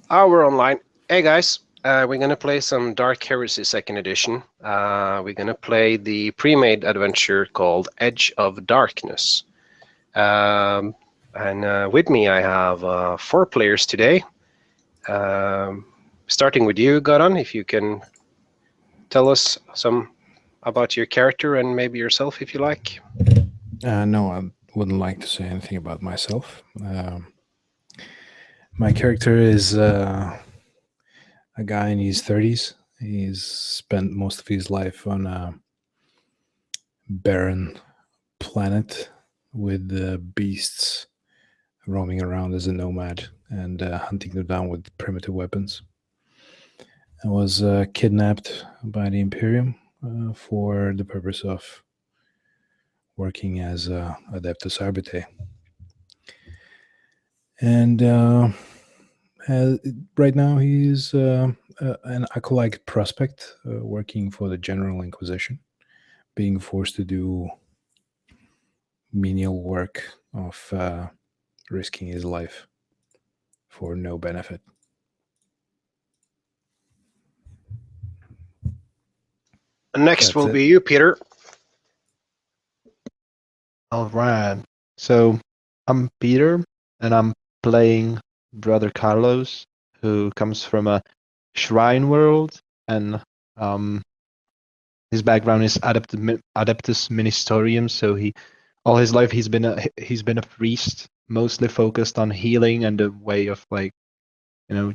Oh, we're online. Hey guys, we're gonna play some Dark Heresy Second Edition. We're gonna play the pre-made adventure called Edge of Darkness. And with me, I have 4 players today. Um, Starting with you, Goran, if you can tell us some about your character and maybe yourself, if you like. No, I wouldn't like to say anything about myself. My character is a guy in his 30s. He's spent most of his life on a barren planet with beasts roaming around as a nomad and hunting them down with primitive weapons. I was kidnapped by the Imperium for the purpose of working as Adeptus Arbiter. And right now he's an acolyte prospect working for the General Inquisition, being forced to do menial work of risking his life for no benefit. Next That's will it. be you, Peter. All right. So I'm Peter, and I'm playing Brother Carlos, who comes from a shrine world, and his background is Adeptus Ministerium. So all his life he's been a priest, mostly focused on healing and a way of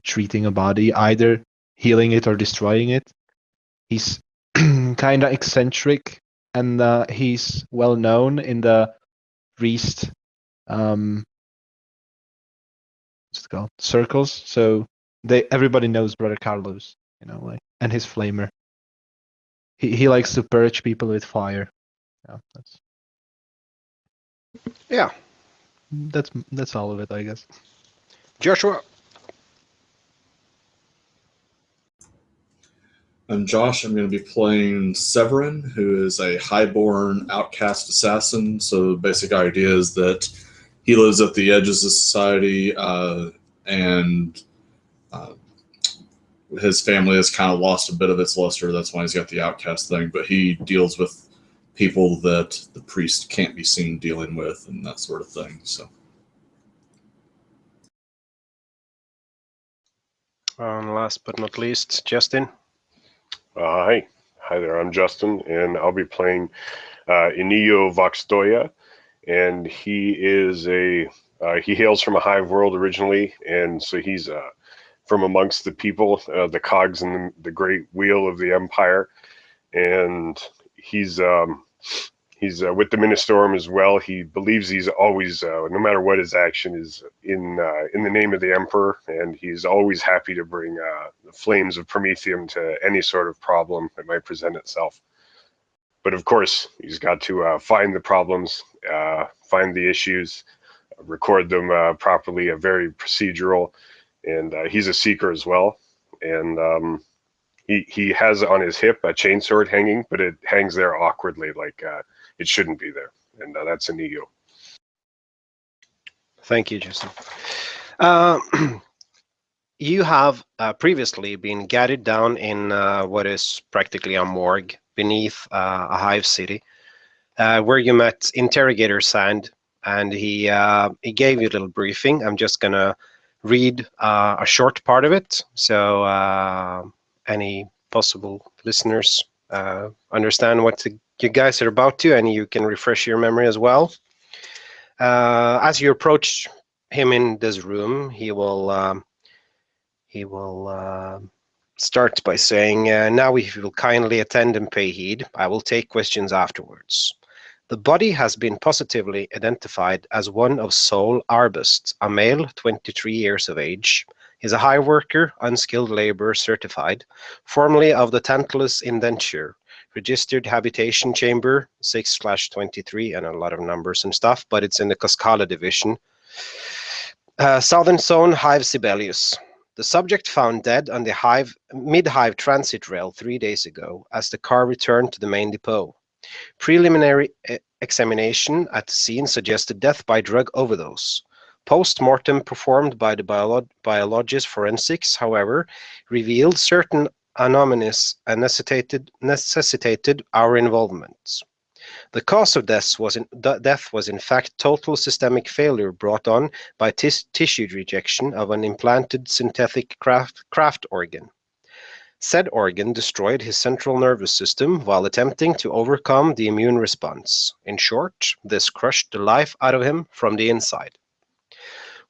treating a body, either healing it or destroying it. He's kind of eccentric, and he's well known in the priest what's it called, circles. So everybody knows Brother Carlos, and his flamer. He likes to purge people with fire. Yeah, Yeah, that's all of it, I guess. Joshua. I'm Josh. I'm going to be playing Severin, who is a highborn outcast assassin. So the basic idea is that he lives at the edges of society, and his family has kind of lost a bit of its luster. That's why he's got the outcast thing. But he deals with people that the priest can't be seen dealing with and that sort of thing. So. And last but not least, Justin. Hi there. I'm Justin, and I'll be playing Inigo Voxdoya, and he is he hails from a hive world originally, and so he's from amongst the people, the cogs in the great wheel of the empire, and he's with the Ministorum as well. He believes he's always, no matter what his action is, in the name of the Emperor, and he's always happy to bring the flames of Prometheum to any sort of problem that might present itself. But of course, he's got to find the problems, find the issues, record them properly, very procedural, and he's a seeker as well. And he has on his hip a chainsword hanging, but it hangs there awkwardly, like it shouldn't be there. And that's Inigo. Thank you, Justin. You have previously been gathered down in what is practically a morgue beneath a hive city, where you met Interrogator Sand, and he gave you a little briefing. I'm just gonna read a short part of it, so any possible listeners understand what you guys are about to, and you can refresh your memory as well. As you approach him in this room, he will start by saying, now if you will kindly attend and pay heed, I will take questions afterwards. The body has been positively identified as one of Sol Arbust, a male, 23 years of age. He's a high worker, unskilled labor certified, formerly of the Tantalus Indenture, registered habitation chamber 6/23, and a lot of numbers and stuff, but it's in the Cascala division. Southern Zone, Hive Sibelius. The subject found dead on the mid-hive transit rail 3 days ago as the car returned to the main depot. Preliminary examination at the scene suggested death by drug overdose. Post-mortem performed by the biologist forensics, however, revealed certain anomalies and necessitated our involvement. The cause of death was in fact total systemic failure brought on by tissue rejection of an implanted synthetic craft organ. Said organ destroyed his central nervous system while attempting to overcome the immune response. In short, this crushed the life out of him from the inside.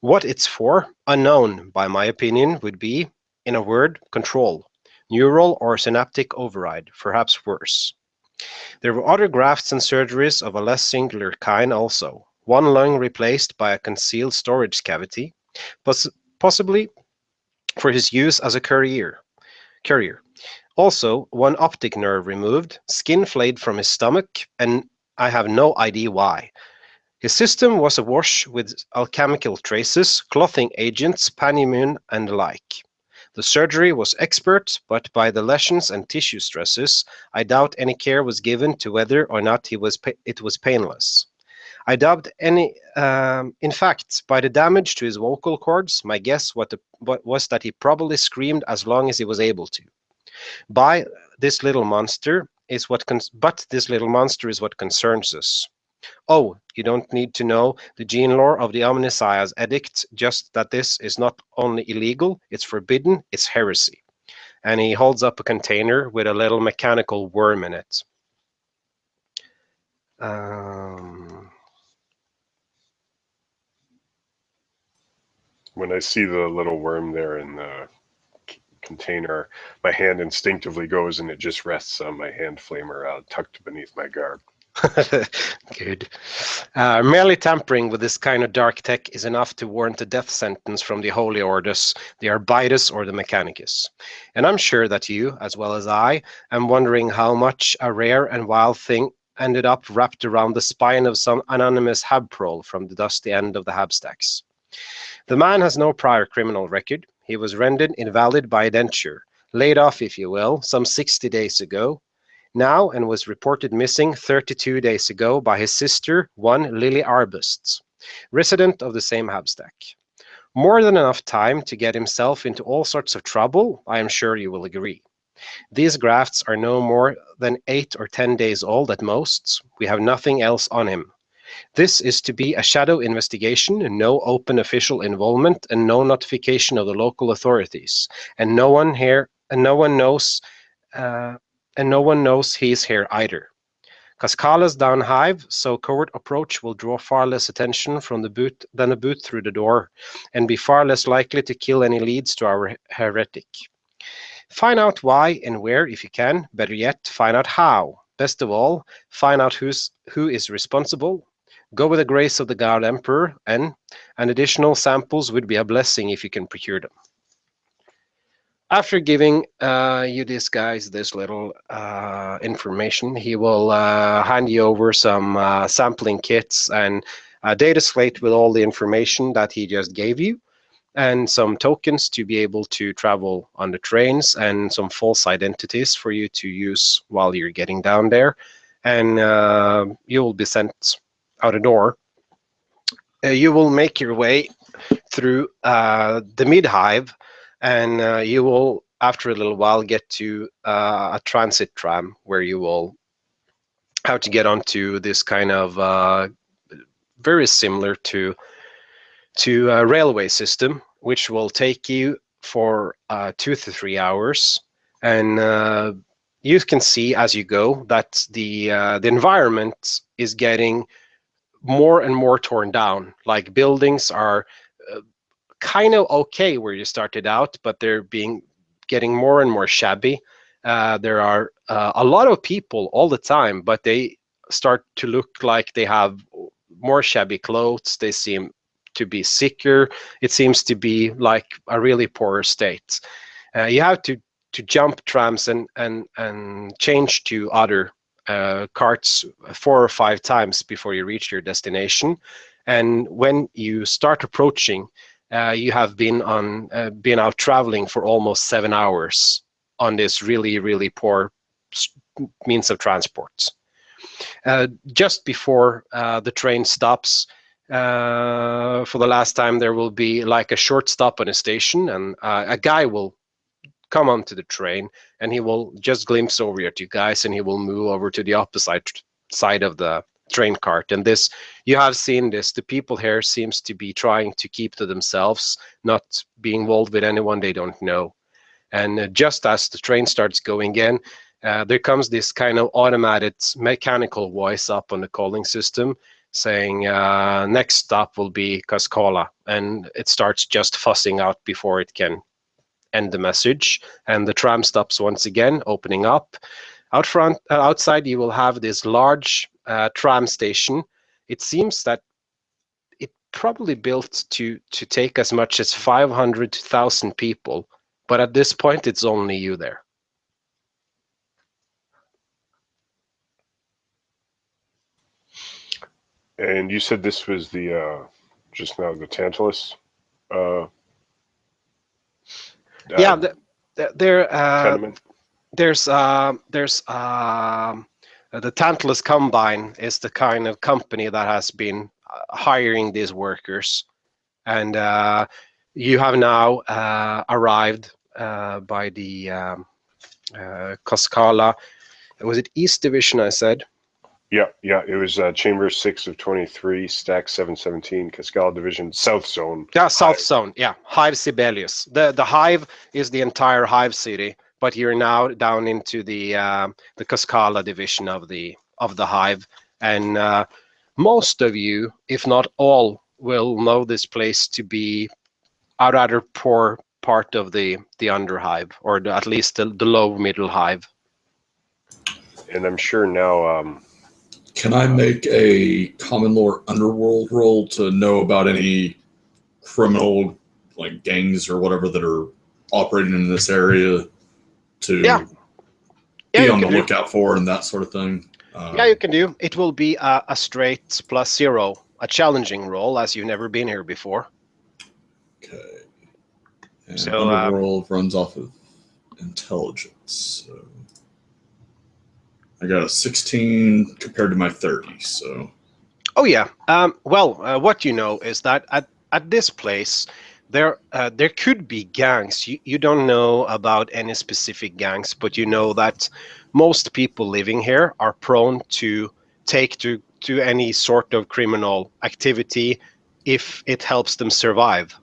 What it's for, unknown, by my opinion, would be, in a word, control. Neural or synaptic override, perhaps worse. There were other grafts and surgeries of a less singular kind also. One lung replaced by a concealed storage cavity, possibly for his use as a courier. Also, one optic nerve removed, skin flayed from his stomach, and I have no idea why. His system was awash with alchemical traces, clothing agents, panimune, and the like. The surgery was expert, but by the lesions and tissue stresses, I doubt any care was given to whether or not it was painless. I doubt any. In fact, by the damage to his vocal cords, my guess was that he probably screamed as long as he was able to. But this little monster is what concerns us. Oh, you don't need to know the gene lore of the Omnissiah's edict, just that this is not only illegal, it's forbidden, it's heresy. And he holds up a container with a little mechanical worm in it. When I see the little worm there in the container, my hand instinctively goes and it just rests on my hand flamer tucked beneath my garb. Good. Merely tampering with this kind of dark tech is enough to warrant a death sentence from the Holy Orders, the Arbites or the Mechanicus. And I'm sure that you, as well as I, am wondering how much a rare and wild thing ended up wrapped around the spine of some anonymous habprole from the dusty end of the habstacks. The man has no prior criminal record. He was rendered invalid by a denture, laid off, if you will, some 60 days ago, now, and was reported missing 32 days ago by his sister, one Lily Arbusts, resident of the same habstack. More than enough time to get himself into all sorts of trouble, I am sure you will agree. These grafts are no more than 8 or 10 days old at most. We have nothing else on him. This is to be a shadow investigation, no open official involvement, and no notification of the local authorities. And no one knows he's here either. Cascala's down hive, so covert approach will draw far less attention from the boot than a boot through the door, and be far less likely to kill any leads to our heretic. Find out why and where if you can. Better yet, find out how. Best of all, find out who is responsible. Go with the grace of the God Emperor, and additional samples would be a blessing if you can procure them. After giving you this little information, he will hand you over some sampling kits and a data slate with all the information that he just gave you, and some tokens to be able to travel on the trains, and some false identities for you to use while you're getting down there. And you will be sent out a door. You will make your way through the mid-hive, and you will, after a little while, get to a transit tram where you will have to get onto this kind of very similar to a railway system, which will take you for 2 to 3 hours. And you can see as you go that the environment is getting more and more torn down. Like, buildings are kind of okay where you started out, but they're getting more and more shabby. There are a lot of people all the time, but they start to look like they have more shabby clothes. They seem to be sicker. It seems to be like a really poor state. You have to jump trams and change to other carts 4 or 5 times before you reach your destination. And when you start approaching, you have been out traveling for almost 7 hours on this really, really poor means of transport. Just before the train stops, for the last time, there will be like a short stop on a station, and a guy will come onto the train, and he will just glimpse over at you guys, and he will move over to the opposite side of the train cart. And this, you have seen this, the people here seems to be trying to keep to themselves, not be involved with anyone they don't know. And just as the train starts going in, there comes this kind of automated mechanical voice up on the calling system saying next stop will be Kaskala, and it starts just fussing out before it can end the message. And the tram stops once again, opening up. Out front, outside, you will have this large tram station. It seems that it probably built to take as much as 500 to 1,000 people, but at this point, it's only you there. And you said this was the just now the Tantalus. Yeah, tenement. there's the Tantalus Combine is the kind of company that has been hiring these workers, and you have now arrived by the Kaskala. Was it East Division? I said. Yeah. It was Chamber 6 of 23, Stack 717, Cascala Division, South Zone. Yeah, South Zone. Yeah, Hive Sibelius. The Hive is the entire Hive city, but you're now down into the Cascala division of the Hive, and most of you, if not all, will know this place to be a rather poor part of the Underhive, or at least the low middle Hive. And I'm sure now. Can I make a common lore underworld roll to know about any criminal, like gangs or whatever, that are operating in this area to be on the lookout for and that sort of thing? Yeah, you can do. It will be a straight +0, a challenging roll, as you've never been here before. Okay. And So, underworld runs off of intelligence. So I got a 16 compared to my 30, so. Oh yeah. What you know is that at this place, there could be gangs. You don't know about any specific gangs, but you know that most people living here are prone to take to any sort of criminal activity if it helps them survive.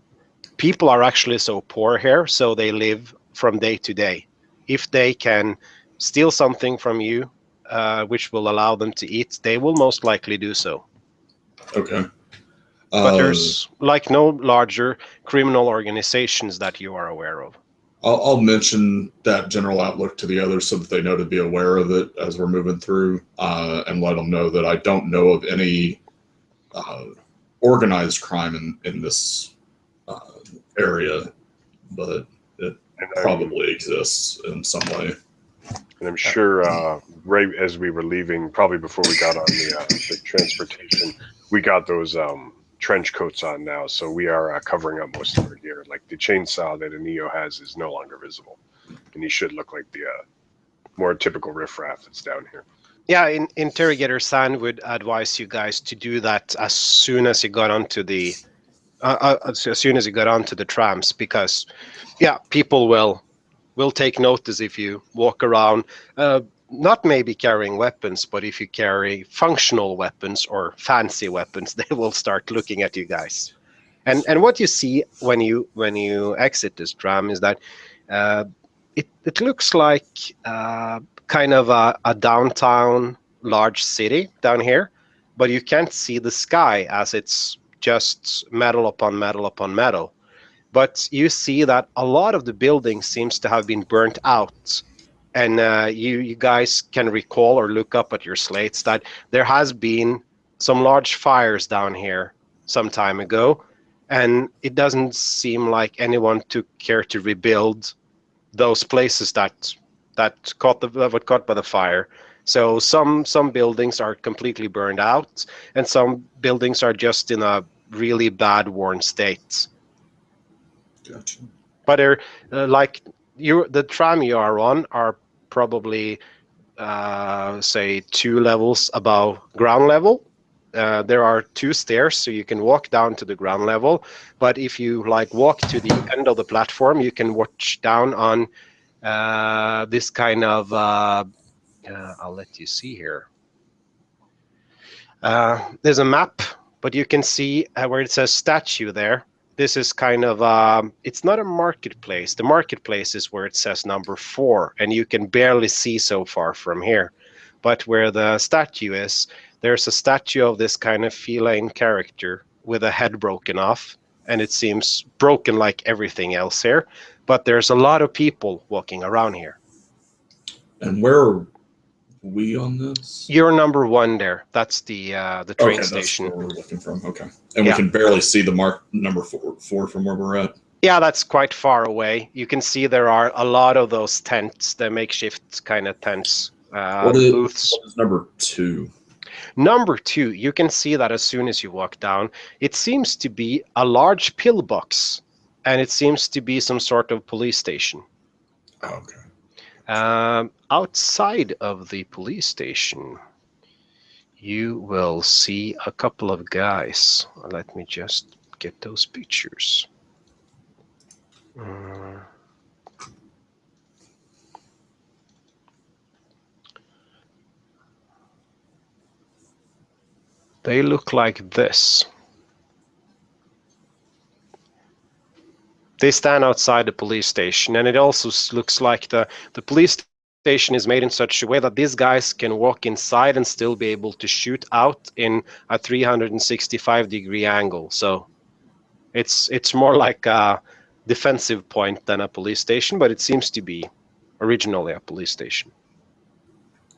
People are actually so poor here, so they live from day to day. If they can steal something from you, which will allow them to eat, they will most likely do so. Okay. But there's like no larger criminal organizations that you are aware of. I'll mention that general outlook to the others so that they know to be aware of it as we're moving through, and let them know that I don't know of any organized crime in this area, but it probably exists in some way. And I'm sure right as we were leaving, probably before we got on the transportation, we got those trench coats on now, so we are covering up most of our gear. Like the chainsaw that Anio has is no longer visible, and he should look like the more typical riffraff that's down here. Yeah, Interrogator Sand would advise you guys to do that as soon as you got onto the trams, because people will take notice if you walk around, not maybe carrying weapons, but if you carry functional weapons or fancy weapons, they will start looking at you guys. And what you see when you exit this tram is that it looks like kind of a downtown large city down here, but you can't see the sky as it's just metal upon metal upon metal. But you see that a lot of the buildings seems to have been burnt out, and you guys can recall or look up at your slates that there has been some large fires down here some time ago, and it doesn't seem like anyone took care to rebuild those places that caught by the fire. So some buildings are completely burned out, and some buildings are just in a really bad, worn state. Gotcha. But they're the tram you are on are probably say 2 levels above ground level, there are 2 stairs, so you can walk down to the ground level. But if you like walk to the end of the platform, you can watch down on this kind of. I'll let you see here. There's a map, but you can see where it says statue there. This is kind of, it's not a marketplace. The marketplace is where it says number 4, and you can barely see so far from here. But where the statue is, there's a statue of this kind of feline character with a head broken off, and it seems broken like everything else here. But there's a lot of people walking around here. And where are we on this? You're number 1 there. That's the train Okay, station. that's where we're looking from. Okay, and we can barely see the mark number 4 from where we're at. Yeah, that's quite far away. You can see there are a lot of those tents, the makeshift kind of tents, booths. What is number 2? Number 2, you can see that as soon as you walk down, it seems to be a large pillbox, and it seems to be some sort of police station. Okay. Outside of the police station, you will see a couple of guys. Let me just get those pictures. They look like this. They stand outside the police station, and it also looks like the police station is made in such a way that these guys can walk inside and still be able to shoot out in a 365-degree angle. So it's more like a defensive point than a police station, but it seems to be originally a police station.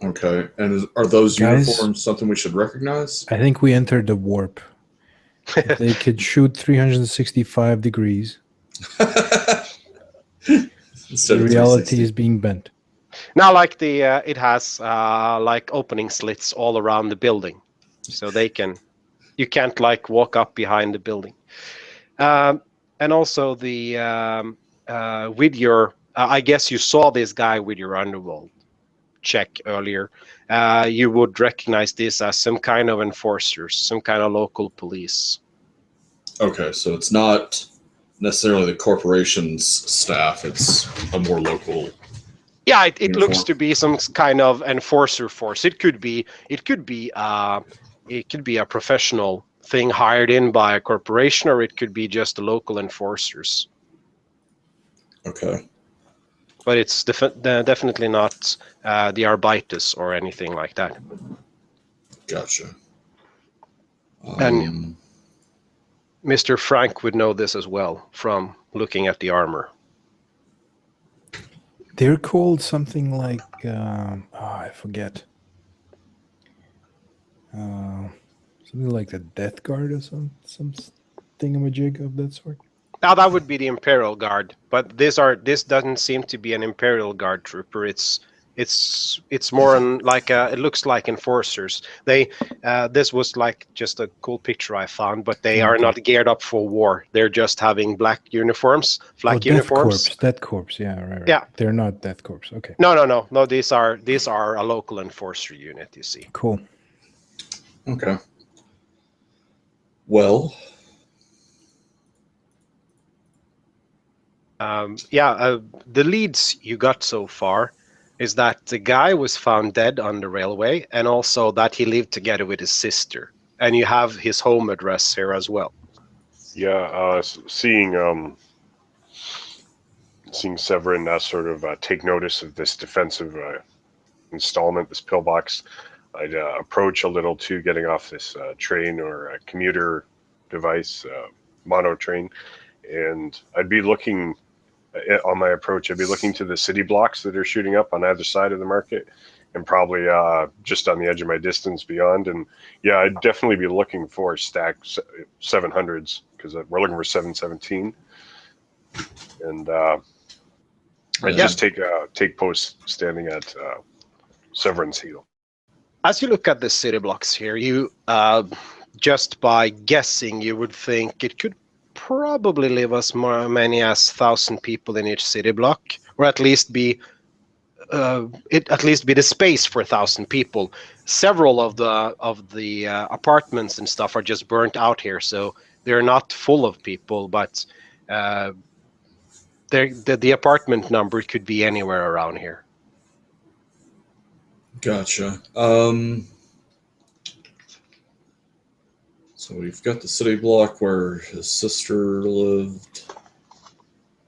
Okay, and are those Guys, uniforms something we should recognize? I think we entered the warp. If they could shoot 365 degrees. Instead The of reality 360. is being bent. Now, like it has like opening slits all around the building, so you can't like walk up behind the building. And also with your, I guess you saw this guy with your underworld check earlier. You would recognize this as some kind of enforcers, some kind of local police. Okay, so it's not necessarily the corporation's staff; it's a more local. Yeah, it Uniform. looks to be some kind of enforcer force. It could be a professional thing hired in by a corporation, or it could be just the local enforcers. Okay. But it's definitely not the Arbeitus or anything like that. Gotcha. And Mr. Frank would know this as well from looking at the armor. They're called something like I forget. Something like the Death Guard or some thingamajig of that sort. Now that would be the Imperial Guard, but this doesn't seem to be an Imperial Guard trooper. It's more like it looks like enforcers. This was like just a cool picture I found, but they are not geared up for war. They're just having black uniforms, flak uniforms. Death Corps, yeah, right. Yeah, they're not Death Corps. Okay. No. These are a local enforcer unit. You see. Cool. Okay. Well. The leads you got so far is that the guy was found dead on the railway, and also that he lived together with his sister. And you have his home address here as well. Yeah, seeing Severin sort of take notice of this defensive installment, this pillbox, I'd approach a little to getting off this train or commuter device, mono train, and I'd be looking on my approach. I'd be looking to the city blocks that are shooting up on either side of the market, and probably just on the edge of my distance beyond. And yeah, I'd definitely be looking for stacked 700s because we're looking for 717. And I'd just take post standing at Severin's heel. As you look at the city blocks here, you just by guessing, you would think it could probably live as many as 1,000 people in each city block, or at least be it at least be the space for 1,000 people. Several of the apartments and stuff are just burnt out here, so they're not full of people. But the apartment number could be anywhere around here. Gotcha. So we've got the city block where his sister lived,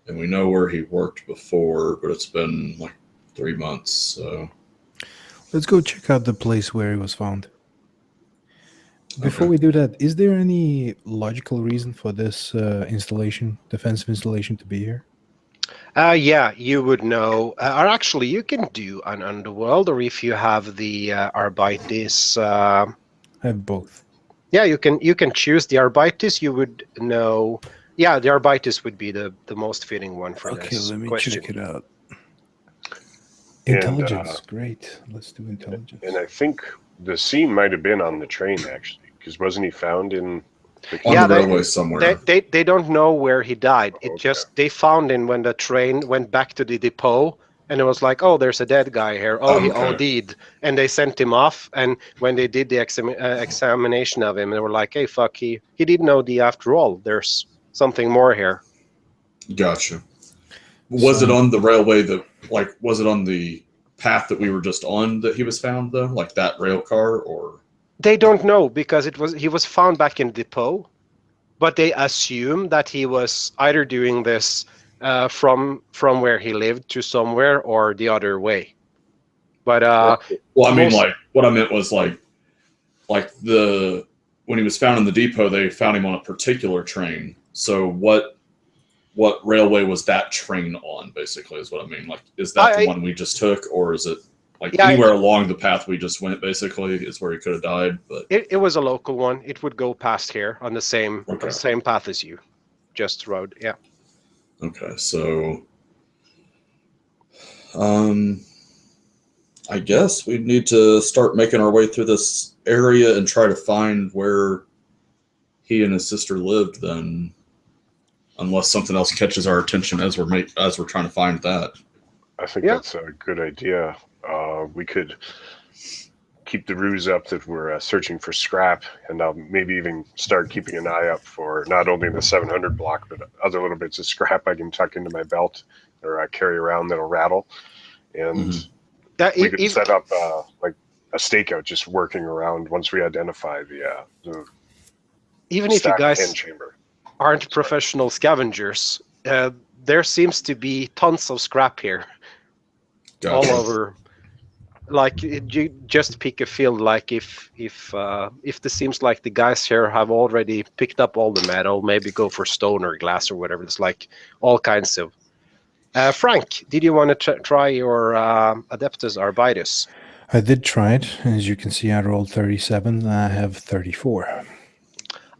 and we know where he worked before, but it's been like 3 months. So Let's go check out the place where he was found. Before Okay. we do that, is there any logical reason for this defensive installation to be here? Yeah, you would know. Or actually, you can do an underworld, or if you have the Arbites. I have both. Yeah, you can choose the Arbites. You would know. Yeah, the Arbites would be the most fitting one for Okay, this let me question. check it out. And, Intelligence, great. Let's do intelligence. And I think the scene might have been on the train, actually, because wasn't he found in the on Yeah, the they- railway somewhere. They don't know where he died. It Okay. just they found him when the train went back to the depot, and it was like, oh, there's a dead guy here. Oh, he Okay. OD'd, and they sent him off. And when they did the examination of him, they were like, hey, fuck, he didn't OD after all. There's something more here. Gotcha. Was So- it on the railway that, like, was it on the path that we were just on that he was found, though? Like that rail car, or? They don't know because he was found back in depot, but they assume that he was either doing this from where he lived to somewhere or the other way. But Well, I mean, most- like, what I meant was like when he was found in the depot, they found him on a particular train. So what railway was that train on, basically, is what I mean. Like, is that the one we just took, or is it like Yeah, anywhere along the path we just went, basically, is where he could have died? But it was a local one. It would go past here on the same Okay. path as you, just road. Yeah. okay, so I guess we need to start making our way through this area and try to find where he and his sister lived, then, unless something else catches our attention as we're trying to find that. I think Yeah. that's a good idea. We could keep the ruse up that we're searching for scrap, and maybe even start keeping an eye out for not only the 700 block, but other little bits of scrap I can tuck into my belt or carry around that'll rattle. And Mhm. we could set up like a stakeout just working around once we identify the Even if you stacked guys hand chamber. aren't professional scavengers, there seems to be tons of scrap here. Gotcha. All over. Like you just pick a field. Like if this seems like the guys here have already picked up all the metal, maybe go for stone or glass or whatever. It's like all kinds of. Frank, did you want to try your Adeptus Arbitus? I did try it. As you can see, I rolled 37. I have 34.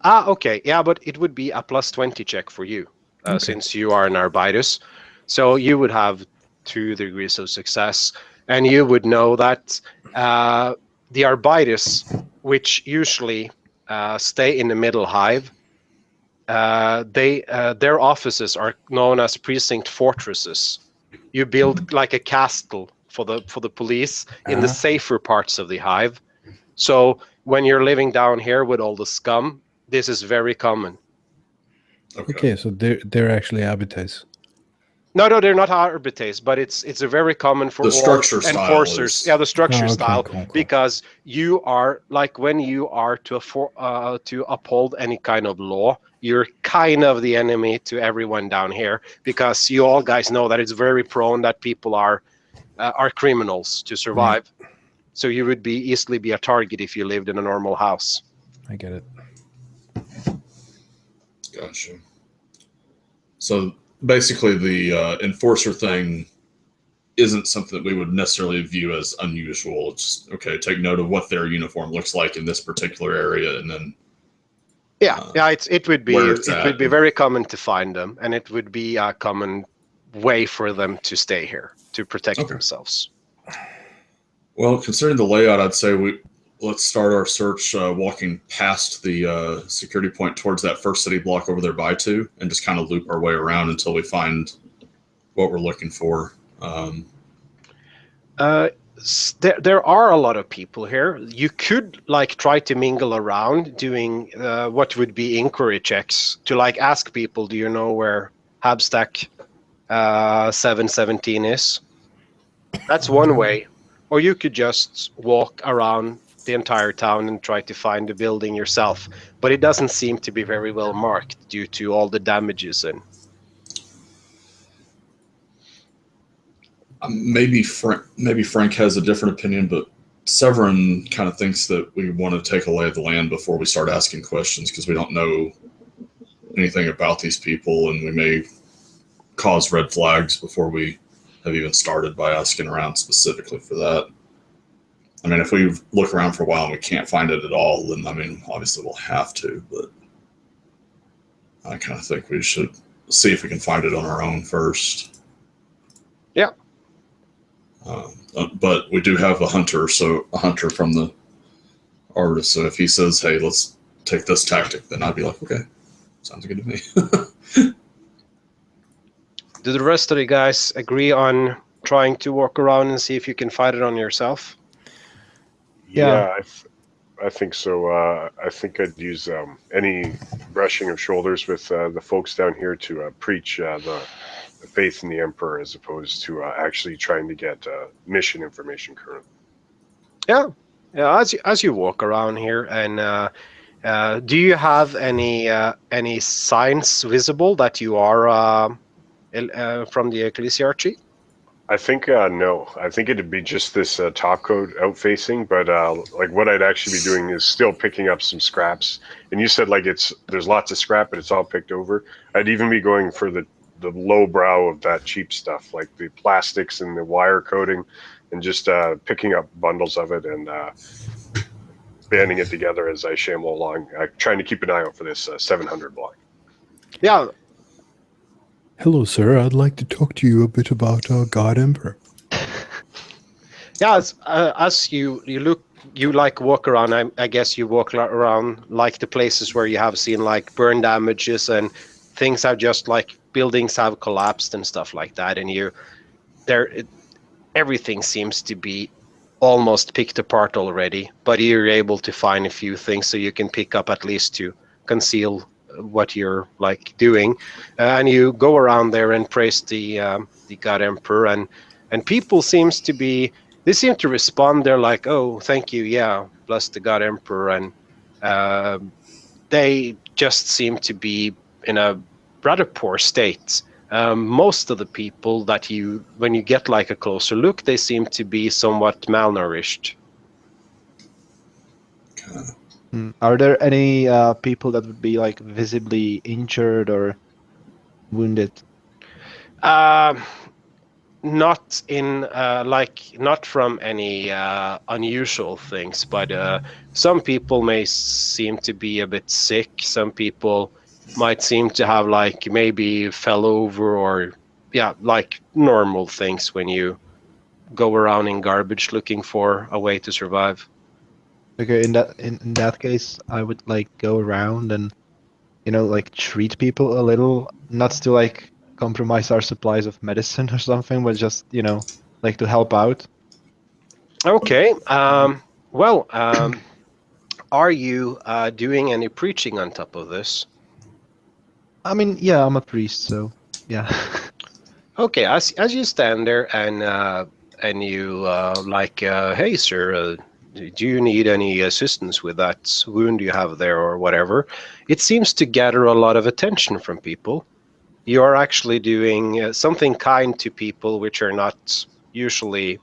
Okay, yeah, but it would be a plus 20 check for you, Okay. since you are an Arbitus. So you would have 2 degrees of success, and you would know that the Arbitus, which usually stay in the middle hive, their offices are known as precinct fortresses. You build like a castle for the police in the safer parts of the hive. So when you're living down here with all the scum, this is very common. Okay, so they're actually habitats. No, they're not arbitrates, but it's a very common for The all structure style enforcers. is- Yeah, the structure Oh, okay, style, cool. because you are like when you are to uphold any kind of law, you're kind of the enemy to everyone down here, because you all guys know that it's very prone that people are criminals to survive. So you would easily be a target if you lived in a normal house. I get it. Gotcha. So basically, the enforcer thing isn't something that we would necessarily view as unusual. It's okay. Take note of what their uniform looks like in this particular area, and then It would be where it's at. very common to find them, and it would be a common way for them to stay here to protect Okay. themselves. Well, considering the layout, I'd say let's start our search walking past the security point towards that first city block over there by 2, and just kind of loop our way around until we find what we're looking for. There are a lot of people here. You could like try to mingle around doing what would be inquiry checks to like ask people, do you know where Habstack 717 is? That's one way. Or you could just walk around the entire town and try to find the building yourself. But it doesn't seem to be very well marked due to all the damages and Maybe Frank has a different opinion, but Severin kind of thinks that we want to take a lay of the land before we start asking questions because we don't know anything about these people, and we may cause red flags before we have even started by asking around specifically for that. I mean, if we look around for a while and we can't find it at all, then I mean, obviously we'll have to, but I kind of think we should see if we can find it on our own first. Yeah. But we do have a hunter from the artist. So if he says, "Hey, let's take this tactic," then I'd be like, "Okay, sounds good to me." Do the rest of the guys agree on trying to walk around and see if you can find it on yourself? Yeah. I think so. I think I'd use any brushing of shoulders with the folks down here to preach the faith in the Emperor as opposed to actually trying to get mission information current. Yeah. As you walk around here, and do you have any signs visible that you are from the ecclesiarchy? I think no. I think it'd be just this top coat outfacing, but like what I'd actually be doing is still picking up some scraps. And you said like there's lots of scrap, but it's all picked over. I'd even be going for the low brow of that cheap stuff, like the plastics and the wire coating, and just picking up bundles of it and banding it together as I shamble along, trying to keep an eye out for this 700 block. Yeah. Hello, sir. I'd like to talk to you a bit about our God Emperor. Yeah, as you look, you like walk around. I guess you walk around like the places where you have seen like burn damages and things have just like buildings have collapsed and stuff like that. And everything seems to be almost picked apart already. But you're able to find a few things so you can pick up at least to conceal what you're like doing, and you go around there and praise the God Emperor, and people seem to respond. They're like, oh, thank you, yeah, bless the God Emperor, and they just seem to be in a rather poor state. Most of the people that when you get like a closer look, they seem to be somewhat malnourished. Are there any people that would be like visibly injured or wounded? Not not from any unusual things, but some people may seem to be a bit sick. Some people might seem to have like maybe fell over or like normal things when you go around in garbage looking for a way to survive. Okay, in that case, I would like go around and like treat people a little, not to like compromise our supplies of medicine or something, but just like to help out. Okay. Well, are you doing any preaching on top of this? I mean, yeah, I'm a priest, so yeah. Okay, as you stand there and you hey sir, do you need any assistance with that wound you have there or whatever? It seems to gather a lot of attention from people. You are actually doing something kind to people which are not usually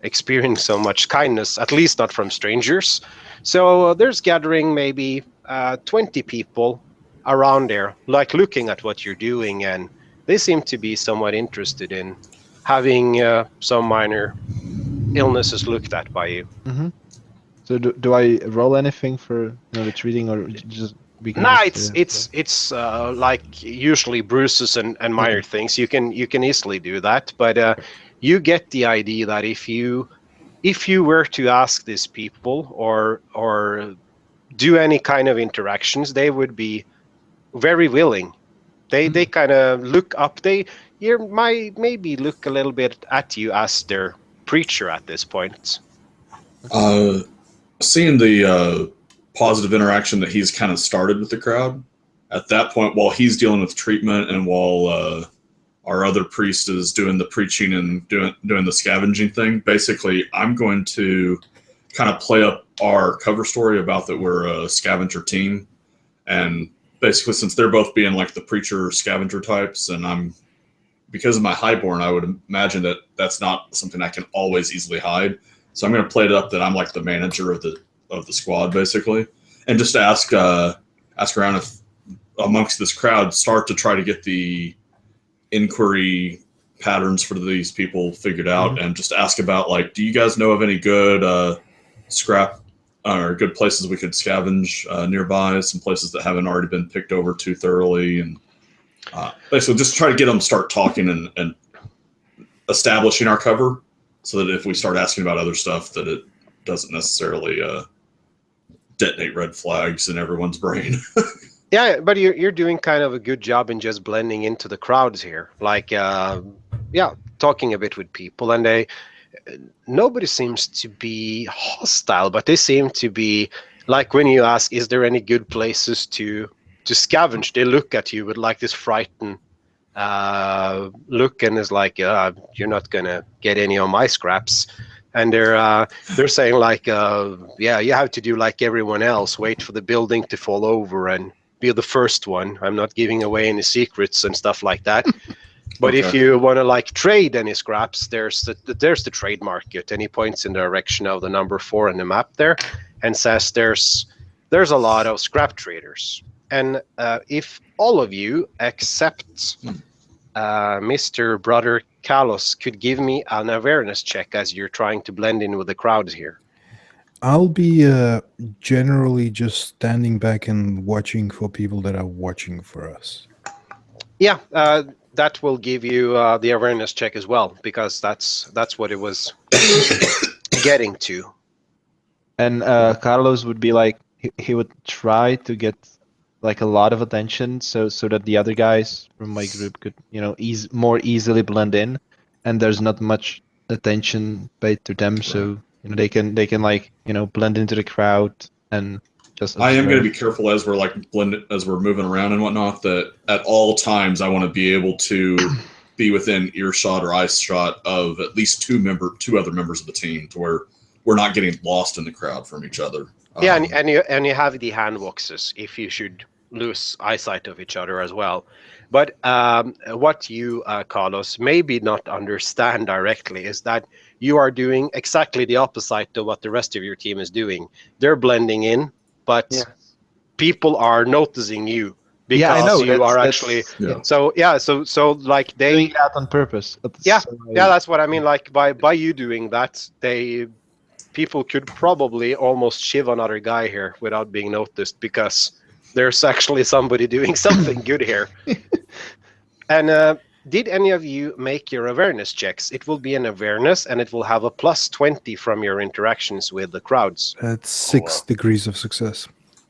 experiencing so much kindness, at least not from strangers. So there's gathering maybe 20 people around there, like looking at what you're doing, and they seem to be somewhat interested in having some minor illnesses looked at by you. Mm-hmm. So do I roll anything for the treating, or just we can? No, just, it's like usually bruises and minor things. You can easily do that, but you get the idea that if you were to ask these people or do any kind of interactions, they would be very willing. They kind of look up. They might maybe look a little bit at you as their preacher at this point. Seeing the positive interaction that he's kind of started with the crowd, at that point, while he's dealing with treatment and while our other priest is doing the preaching and doing the scavenging thing, basically, I'm going to kind of play up our cover story about that we're a scavenger team. And basically, since they're both being like the preacher scavenger types, and because of my highborn, I would imagine that that's not something I can always easily hide. So I'm going to play it up that I'm like the manager of the squad, basically, and just ask around if amongst this crowd start to try to get the inquiry patterns for these people figured out, and just ask about like, do you guys know of any good scrap or good places we could scavenge nearby? Some places that haven't already been picked over too thoroughly, and basically just try to get them to start talking and establishing our cover, so that if we start asking about other stuff, that it doesn't necessarily detonate red flags in everyone's brain. Yeah, but you're doing kind of a good job in just blending into the crowds here. Like, talking a bit with people, and nobody seems to be hostile, but they seem to be like, when you ask, is there any good places to scavenge? They look at you with like this frightened look, and is like, you're not gonna get any of my scraps. And they're saying like, yeah, you have to do like everyone else, wait for the building to fall over and be the first one. I'm not giving away any secrets and stuff like that. But if you want to like trade any scraps, there's the trade market, and he points in the direction of the number 4 on the map there, and says there's a lot of scrap traders. And if all of you except Mr. Brother Kalos could give me an awareness check as you're trying to blend in with the crowds here. I'll be generally just standing back and watching for people that are watching for us. Yeah, that will give you the awareness check as well, because that's what it was getting to. And Carlos would be like, he would try to get like a lot of attention, so that the other guys from my group could, more easily blend in, and there's not much attention paid to them, so they can like blend into the crowd and just observe. I am going to be careful as we're like as we're moving around and whatnot, that at all times I want to be able to be within earshot or eyeshot of at least two other members of the team, to where we're not getting lost in the crowd from each other. Yeah, and you have the hand boxes if you should lose eyesight of each other as well. But what you, Carlos, maybe not understand directly is that you are doing exactly the opposite of what the rest of your team is doing. They're blending in, but people are noticing you because I know. you are actually. Yeah. So like they doing that on purpose. That's what I mean. Like by you doing that, people could probably almost shiv another guy here without being noticed, because there's actually somebody doing something good here. And did any of you make your awareness checks? It will be an awareness, and it will have a +20 from your interactions with the crowds. That's 6 degrees of success.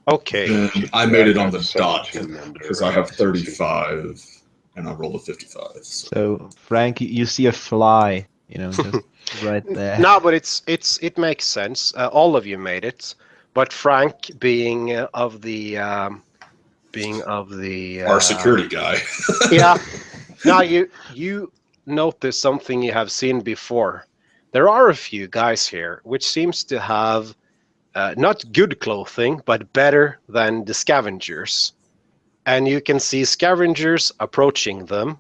Okay. And I made it on the dot because I have 35 and I rolled a 55. So Frank, you see a fly, just right there. No, but it makes sense. All of you made it, but Frank being of the Our security guy. Yeah. Now you notice something you have seen before. There are a few guys here which seems to have not good clothing, but better than the scavengers. And you can see scavengers approaching them,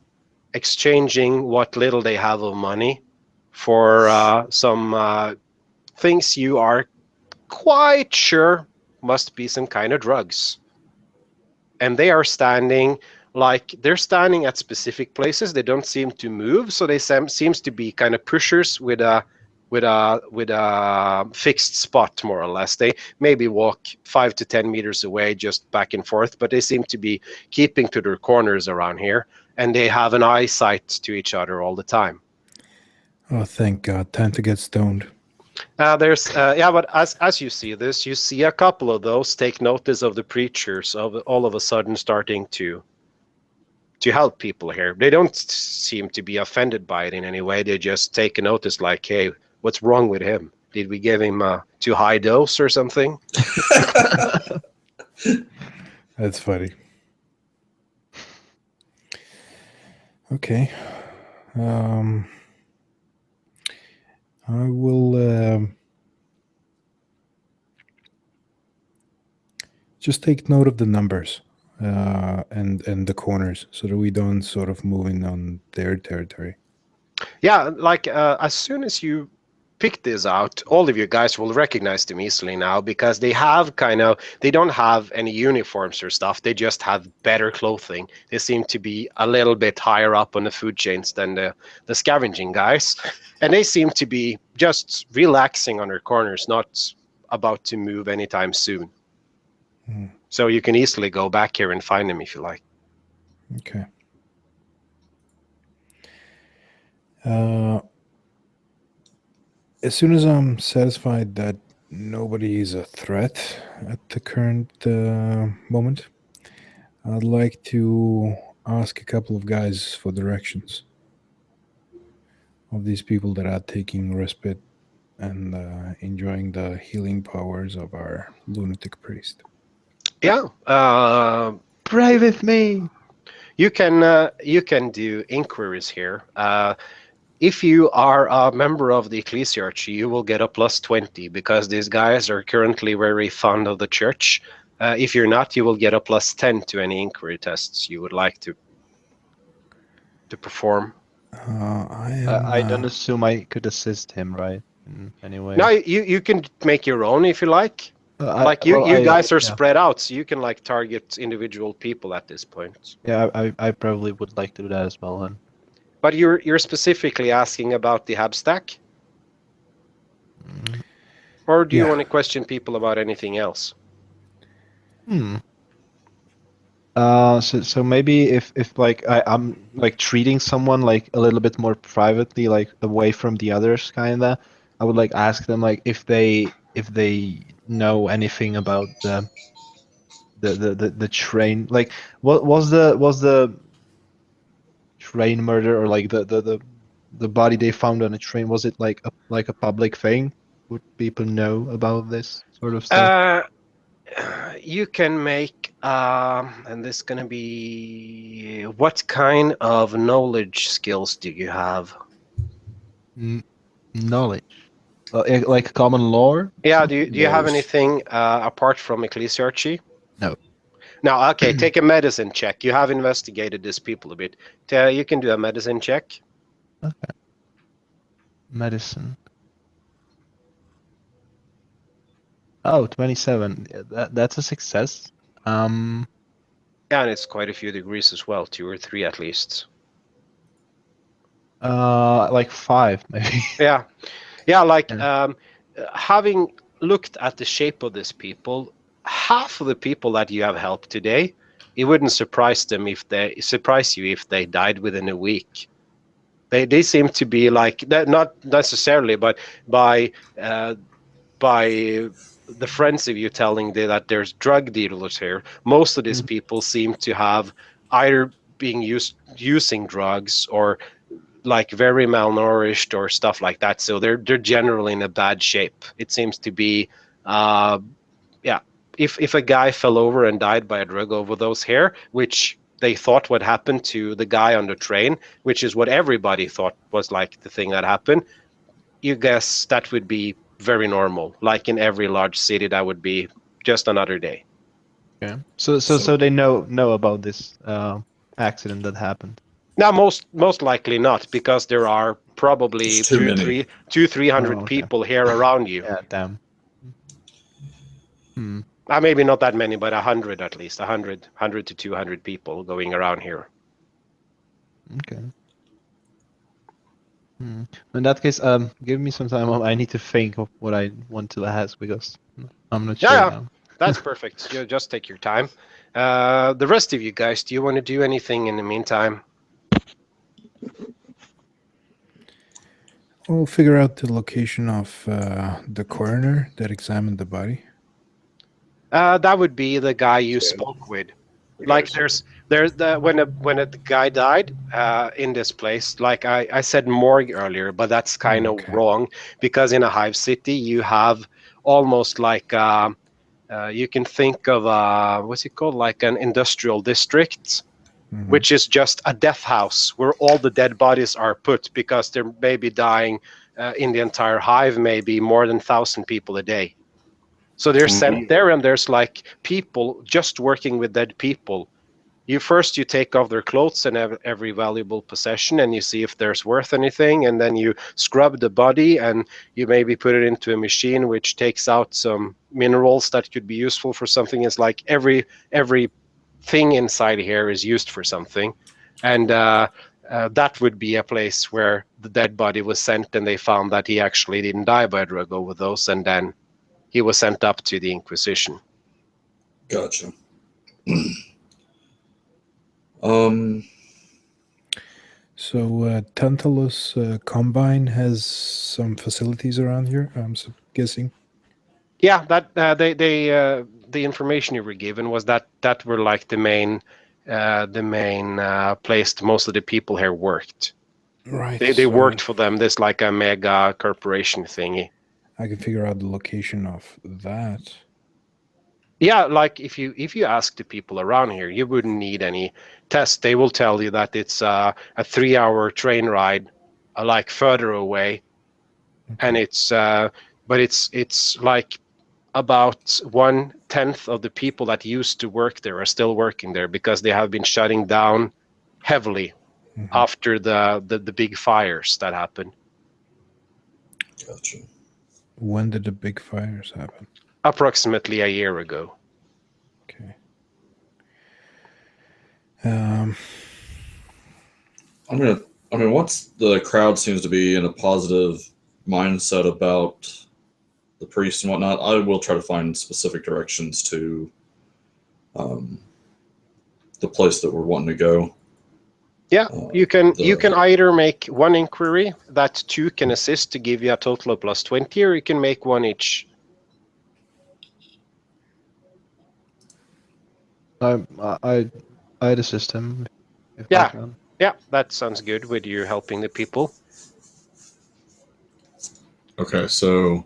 exchanging what little they have of money for some things you are quite sure must be some kind of drugs. And they are standing at specific places. They don't seem to move, so they seems to be kind of pushers with a fixed spot, more or less. They maybe walk 5 to 10 meters away, just back and forth, but they seem to be keeping to their corners around here, and they have an eyesight to each other all the time. Oh, thank God! Time to get stoned. But as you see this, you see a couple of those take notice of the preachers all of a sudden starting to help people here. They don't seem to be offended by it in any way. They just take a notice like, hey, What's wrong with him? Did we give him a too high dose or something? That's funny. Okay. I will just take note of the numbers and the corners so that we don't sort of move in on their territory. Yeah, like as soon as you pick this out, all of you guys will recognize them easily now because they have they don't have any uniforms or stuff. They just have better clothing. They seem to be a little bit higher up on the food chains than the scavenging guys. And they seem to be just relaxing on their corners, not about to move anytime soon. So you can easily go back here and find them if you like. Okay. As soon as I'm satisfied that nobody is a threat at the current moment, I'd like to ask a couple of guys for directions of these people that are taking respite and enjoying the healing powers of our lunatic priest. Yeah. Pray with me. You can do inquiries here. If you are a member of the ecclesiarchy, you will get a +20 because these guys are currently very fond of the church. If you're not, you will get a +10 to any inquiry tests you would like to perform. I don't assume I could assist him, right? In any way. Now you can make your own if you like. You guys are spread out, so you can like target individual people at this point. Yeah, I probably would like to do that as well then. But you're specifically asking about the hab stack? Or do you want to question people about anything else? So maybe if like I'm like treating someone like a little bit more privately, like away from the others, kinda, I would like ask them like if they know anything about the train, like what was the train murder, or like the body they found on a train, was it like a public thing? Would people know about this sort of stuff? You can make, and this is going to be, what kind of knowledge skills do you have? Knowledge, like common lore. Yeah, do you have Laws. anything apart from ecclesiarchy? No. Now, okay, take a medicine check. You have investigated these people a bit. You can do a medicine check. Okay. Medicine. Oh, 27. That's a success. Yeah, and it's quite a few degrees as well, 2 or 3 at least. Like 5 maybe. Yeah, like having looked at the shape of these people, half of the people that you have helped today, it wouldn't surprise you if they died within a week. They seem to be like, not necessarily, but by the friends of you telling that there's drug dealers here, most of these people seem to have either being using drugs or like very malnourished or stuff like that. So they're generally in a bad shape. It seems to be, if a guy fell over and died by a drug overdose here, which they thought would happen to the guy on the train, which is what everybody thought was like the thing that happened, you guess that would be very normal. Like in every large city, that would be just another day. Yeah. So they know about this accident that happened. Now, most likely not, because there are probably It's too many. 300 people here around you. Yeah, damn. Maybe not that many, but 100 at least. 100 to 200 people going around here. Okay. In that case, give me some time. I need to think of what I want to ask because I'm not sure now. That's perfect. You just take your time. The rest of you guys, do you want to do anything in the meantime? We'll figure out the location of the coroner that examined the body. That would be the guy you spoke with. Like There's when a guy died in this place, like I said morgue earlier, but that's kind of Okay. wrong, because in a hive city you have almost like you can think of what's it called, like an industrial district, Mhm. which is just a death house where all the dead bodies are put, because there may be dying in the entire hive, maybe more than 1,000 people a day. So they're sent there, and there's like people just working with dead people. You take off their clothes and every valuable possession, and you see if there's worth anything, and then you scrub the body, and you maybe put it into a machine which takes out some minerals that could be useful for something. It's like every thing inside here is used for something, and that would be a place where the dead body was sent, and they found that he actually didn't die by a drug overdose, and then he was sent up to the Inquisition. Gotcha. So Tantalus Combine has some facilities around here, I'm guessing. Yeah, that the information you were given was that were like the main place most of the people here worked. Right. They so worked for them. This like a mega corporation thingy. I can figure out the location of that. Yeah, like if you ask the people around here, you wouldn't need any test. They will tell you that it's a 3-hour train ride, like further away, and it's but it's like about 1/10 of the people that used to work there are still working there, because they have been shutting down heavily after the big fires that happened. Gotcha. When did the big fires happen? Approximately a year ago. Okay. Once the crowd seems to be in a positive mindset about the priest and whatnot, I will try to find specific directions to the place that we're wanting to go. Yeah, you can either make one inquiry that 2 can assist to give you a total of +20, or you can make one each. I'd assist him if I Yeah. can. Yeah, that sounds good with you helping the people. Okay, so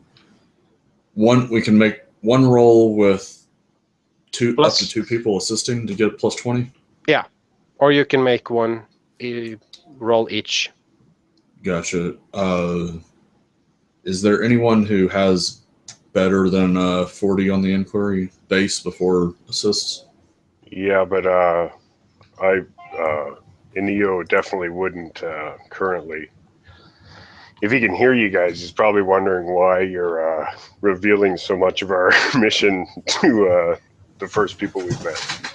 we can make one roll with up to 2 people assisting to get a +20. Yeah, or you can make one roll each. Gotcha. Is there anyone who has better than 40 on the inquiry base before assists? Yeah, but Inio definitely wouldn't currently. If he can hear you guys, he's probably wondering why you're revealing so much of our mission to the first people we've met.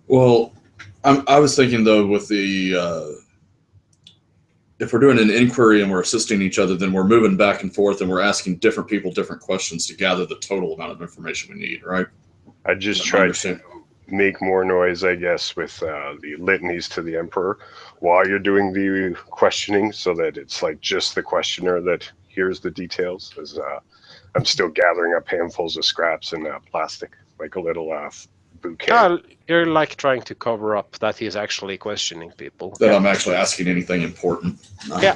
Well, I was thinking though, with the if we're doing an inquiry and we're assisting each other, then we're moving back and forth and we're asking different people different questions to gather the total amount of information we need, right? I just tried to make more noise, I guess, with the litanies to the Emperor while you're doing the questioning, so that it's like just the questioner that hears the details. As I'm still gathering up handfuls of scraps and plastic, like a little bouquet. You're like trying to cover up that he's actually questioning people. That I'm actually asking anything important. Yeah,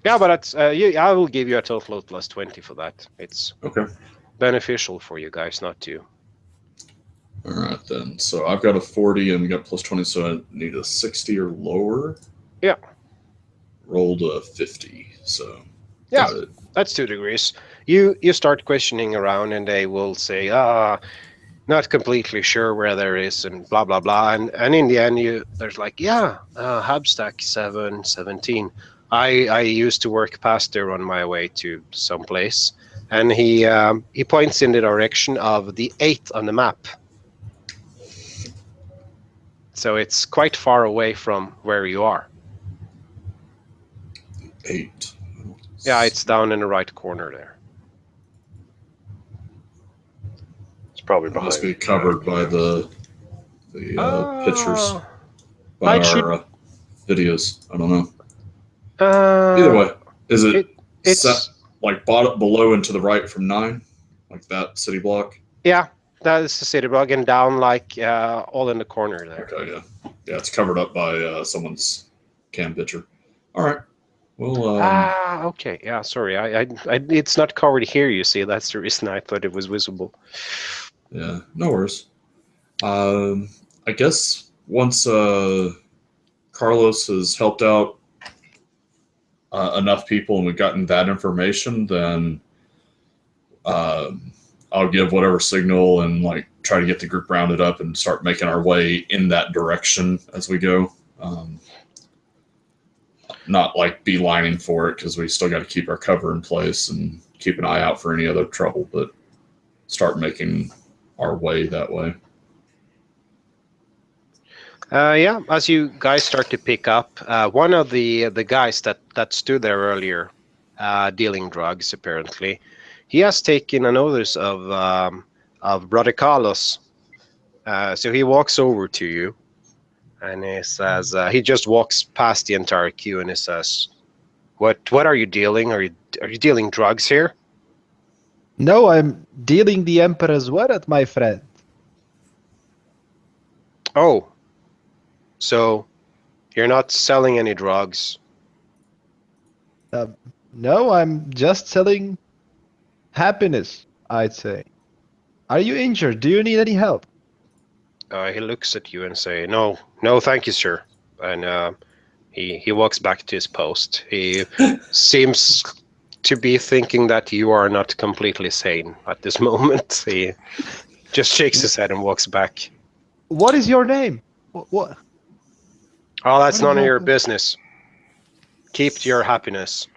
but that's I will give you a total of +20 for that. It's okay. Beneficial for you guys, not you. All right, then. So I've got a 40 and we got +20, so I need a 60 or lower. Yeah. Rolled a 50, so yeah, that's 2 degrees. You start questioning around, and they will say, not completely sure where there is, and blah blah blah, and in the end, there's like, Habstack 717. I used to work past there on my way to someplace, and he points in the direction of the 8 on the map. So it's quite far away from where you are. 8. Yeah, it's down in the right corner there. It's probably It behind. must be covered by the pictures, by our videos. I don't know. Either way, is it's set like below and to the right from 9, like that city block? Yeah, That is the city block, and down like all in the corner there. Okay, yeah, it's covered up by someone's cam picture. All right. Well, Okay. Yeah, sorry. I it's not covered here, you see. That's the reason I thought it was visible. yeah, no worries. I guess once Carlos has helped out enough people and we've gotten that information, then I'll give whatever signal and like try to get the group rounded up and start making our way in that direction as we go. Not like beelining for it because we still got to keep our cover in place and keep an eye out for any other trouble, but start making our way that way. Yeah, as you guys start to pick up, one of the guys that stood there earlier, dealing drugs apparently, he has taken a notice of Brother Carlos. So he walks over to you, and he says, he just walks past the entire queue, and he says, "What are you dealing? Are you dealing drugs here?" No, I'm dealing the Emperor's word, my friend. Oh, so you're not selling any drugs? No, I'm just selling happiness, I'd say. Are you injured? Do you need any help? He looks at you and say, "No, thank you, sir." And he walks back to his post. He seems to be thinking that you are not completely sane at this moment. He just shakes his head and walks back. What is your name? What? Oh, that's What none of your happened? business. Keep to your happiness.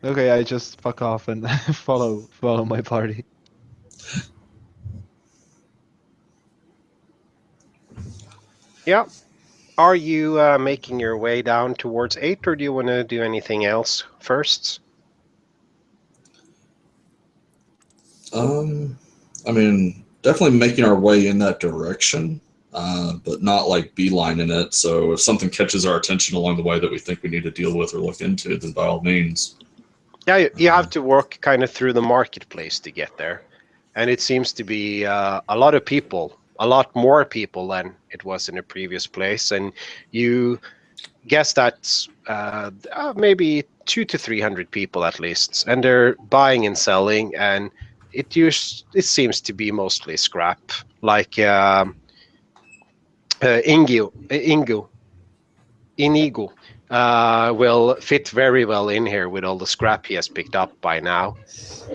Okay, I just fuck off and follow my party. Yeah. Are you making your way down towards 8, or do you want to do anything else first? I mean, definitely making our way in that direction, but not like beelining it. So if something catches our attention along the way that we think we need to deal with or look into, then by all means. Yeah, you have to work kind of through the marketplace to get there. And it seems to be a lot of people, a lot more people than it was in a previous place. And you guess that's maybe 200 to 300 people at least. And they're buying and selling, and it seems to be mostly scrap. Like Inigo will fit very well in here with all the scrap he has picked up by now.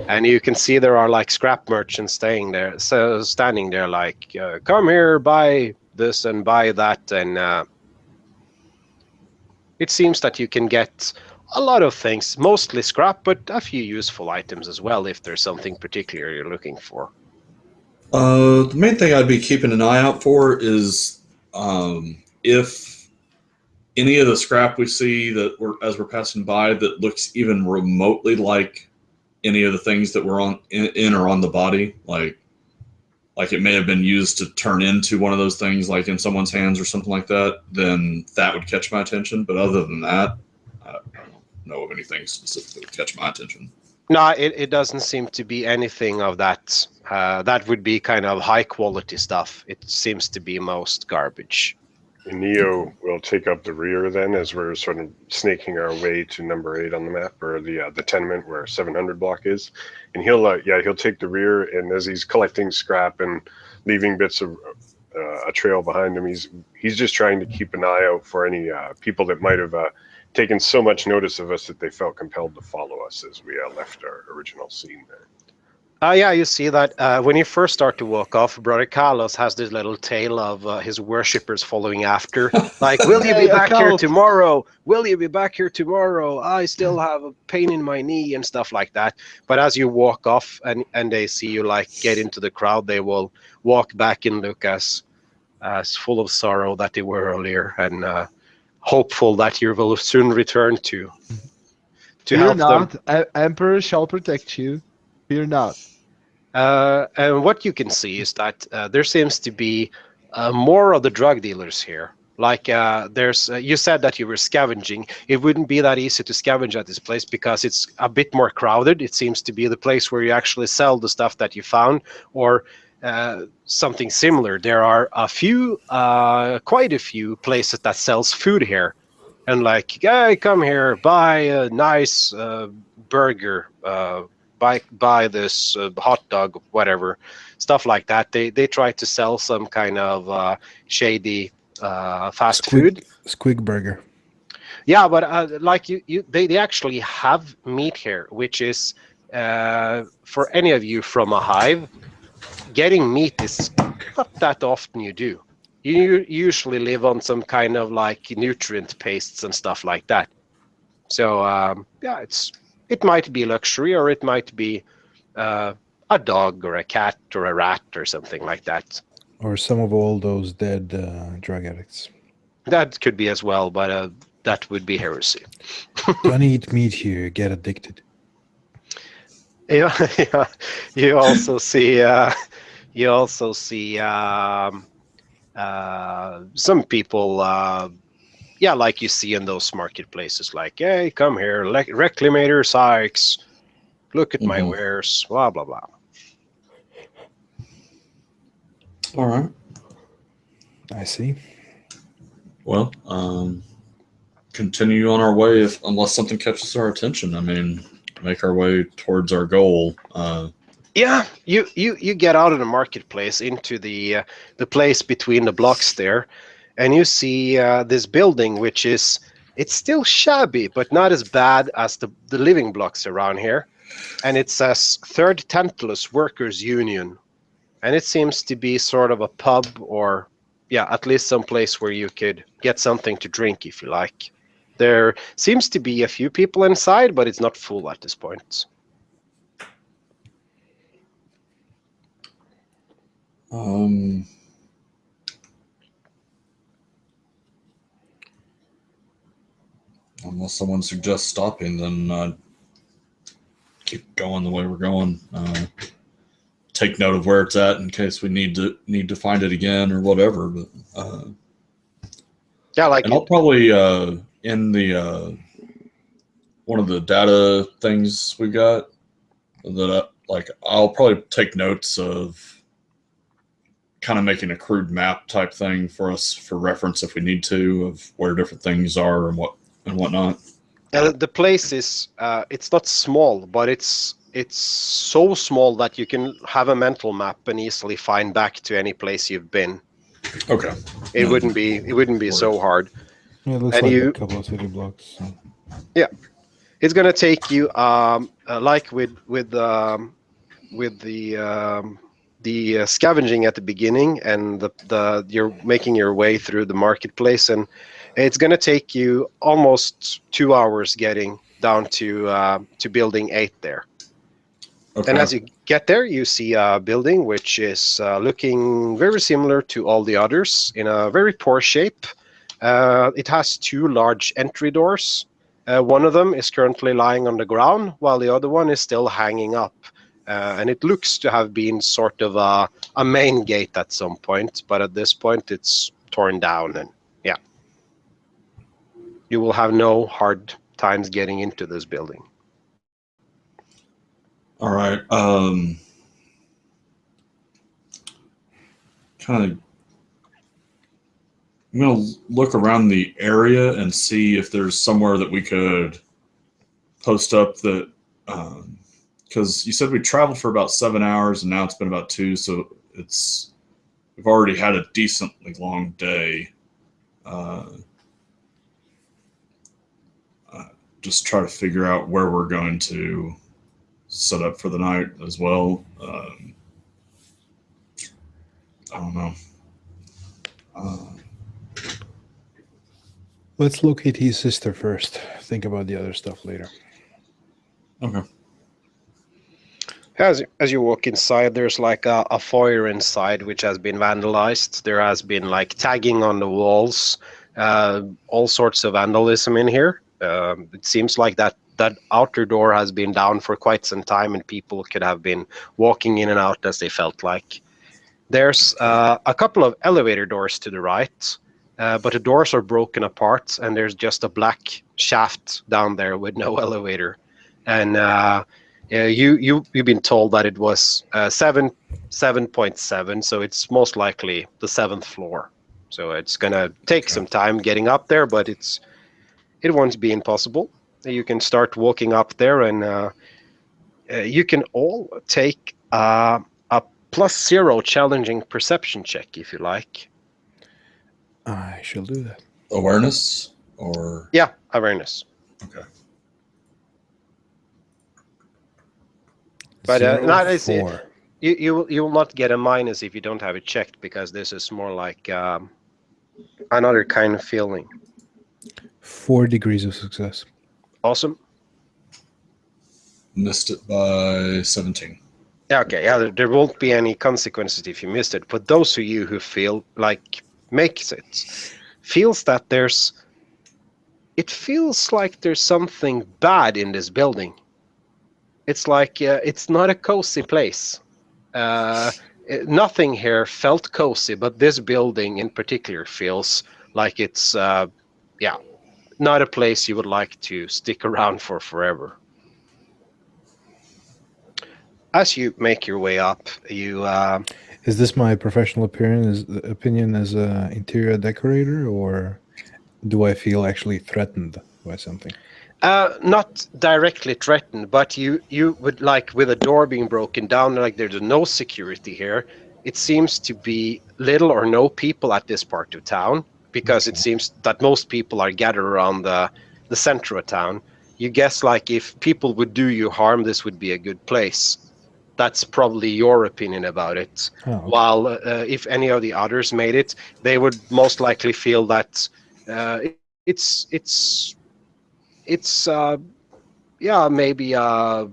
And you can see there are like scrap merchants standing there like, come here, buy this and buy that. And it seems that you can get a lot of things, mostly scrap, but a few useful items as well if there's something particular you're looking for. The main thing I'd be keeping an eye out for is if any of the scrap we see as we're passing by that looks even remotely like any of the things that were in or on the body, like it may have been used to turn into one of those things, like in someone's hands or something like that, then that would catch my attention. But other than that, I don't know of anything specific that would catch my attention. No, it doesn't seem to be anything of that. That would be kind of high quality stuff. It seems to be most garbage. And Neo will take up the rear then as we're sort of snaking our way to number 8 on the map, or the tenement where 700 block is. And he'll take the rear, and as he's collecting scrap and leaving bits of a trail behind him, he's just trying to keep an eye out for any people that might have taken so much notice of us that they felt compelled to follow us as we left our original scene there. Yeah, you see that when you first start to walk off, Brother Carlos has this little tail of his worshippers following after. Like, will you be back here tomorrow? Will you be back here tomorrow? I still have a pain in my knee and stuff like that. But as you walk off and they see you like get into the crowd, they will walk back and look as full of sorrow that they were earlier, and hopeful that you will soon return to Fear help not, them. Emperor shall protect you. Fear not. And what you can see is that there seems to be more of the drug dealers here. Like there's, you said that you were scavenging. It wouldn't be that easy to scavenge at this place because it's a bit more crowded. It seems to be the place where you actually sell the stuff that you found, or something similar. There are a few, quite a few places that sells food here, and like, hey, come here, buy a nice burger, buy this hot dog, whatever, stuff like that. They try to sell some kind of shady fast food. Squig burger. Yeah, but like they actually have meat here, which is for any of you from a hive, getting meat is not that often you do. You usually live on some kind of like nutrient pastes and stuff like that. So yeah, it might be luxury, or it might be a dog or a cat or a rat or something like that. Or some of all those dead drug addicts. That could be as well, but that would be heresy. Don't eat meat here, get addicted. Yeah, yeah. You also see some people, yeah, like you see in those marketplaces, like, hey, come here, Reclamator Sykes, look at my wares, blah blah blah. All right. I see. Well, continue on our way unless something catches our attention. I mean, make our way towards our goal. Yeah, you get out of the marketplace into the place between the blocks there, and you see this building, which is, it's still shabby, but not as bad as the living blocks around here. And it says Third Tantalus Workers Union, and it seems to be sort of a pub, or yeah, at least some place where you could get something to drink if you like. There seems to be a few people inside, but it's not full at this point. Unless someone suggests stopping, then keep going the way we're going. Take note of where it's at in case we need to find it again or whatever. But yeah, like, and I'll probably in the one of the data things we got that like I'll probably take notes of, kind of making a crude map type thing for us for reference if we need to, of where different things are and whatnot. the place is it's not small, but it's so small that you can have a mental map and easily find back to any place you've been. Okay. It wouldn't be so hard. Yeah, it looks And like you- a couple of city blocks. So. Yeah, it's gonna take you like with the scavenging at the beginning, and the you're making your way through the marketplace, and it's gonna take you almost 2 hours getting down to building 8 there. Okay. And as you get there, you see a building which is looking very similar to all the others, in a very poor shape. It has 2 large entry doors. One of them is currently lying on the ground, while the other one is still hanging up. And it looks to have been sort of a main gate at some point, but at this point it's torn down, and yeah. You will have no hard times getting into this building. All right. Kind of. I'm gonna look around the area and see if there's somewhere that we could post up that. Because you said we traveled for about 7 hours, and now it's been about 2, so we've already had a decently long day. Just try to figure out where we're going to set up for the night as well. I don't know. Let's locate his sister first. Think about the other stuff later. Okay. As you walk inside, there's like a foyer inside which has been vandalized. There has been like tagging on the walls, all sorts of vandalism in here. It seems like that outer door has been down for quite some time, and people could have been walking in and out as they felt like. There's a couple of elevator doors to the right, but the doors are broken apart, and there's just a black shaft down there with no elevator. And you've been told that it was 7.7, so it's most likely the 7th floor. So it's gonna take some time getting up there, but it won't be impossible. You can start walking up there, and you can all take a +0 challenging perception check if you like. I shall do that. Awareness or Yeah, awareness. okay. But not 4. you will not get a minus if you don't have it checked, because this is more like another kind of feeling. 4 degrees of success. Awesome. Missed it by 17. Yeah, okay. Yeah, there won't be any consequences if you missed it. But those of you who feel like makes it, feels that it feels like there's something bad in this building. It's like it's not a cozy place. Nothing here felt cozy, but this building in particular feels like it's not a place you would like to stick around for forever. As you make your way up, you Is this my professional opinion as an interior decorator, or do I feel actually threatened by something? not directly threatened, but you would, like, with a door being broken down, like there's no security here. It seems to be little or no people at this part of town, because it seems that most people are gathered around the center of town. You guess, like, if people would do you harm, this would be a good place. That's probably your opinion about it. Oh, okay. While if any of the others made it, they would most likely feel that it's maybe A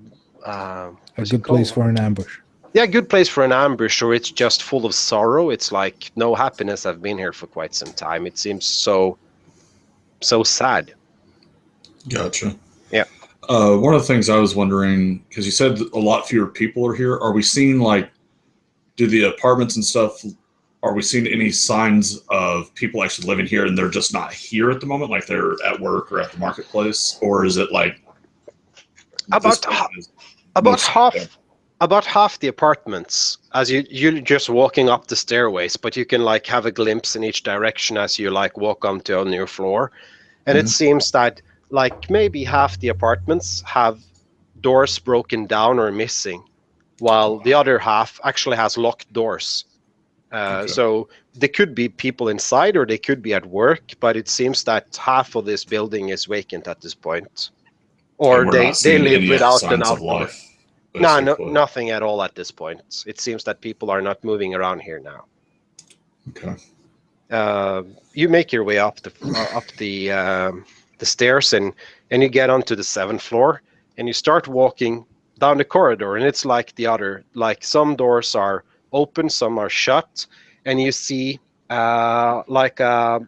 good place for an ambush. Yeah, good place for an ambush, or it's just full of sorrow. It's like no happiness. I've been here for quite some time. It seems so sad. Gotcha. Yeah. One of the things I was wondering, because you said a lot fewer people are here, are we seeing, like, do the apartments and stuff, are we seeing any signs of people actually living here and they're just not here at the moment, like they're at work or at the marketplace? Or is it like About half the apartments, as you're just walking up the stairways, but you can, like, have a glimpse in each direction as you, like, walk onto a new floor. And it seems that, like, maybe half the apartments have doors broken down or missing, while the other half actually has locked doors. So there could be people inside, or they could be at work, but it seems that half of this building is vacant at this point. Or they live without an outdoor. life. No, basically. nothing at all at this point. It seems that people are not moving around here now. Okay. You make your way up the stairs, and you get onto the 7th floor, and you start walking down the corridor, and it's like the other. Like, some doors are open, some are shut, and you see like a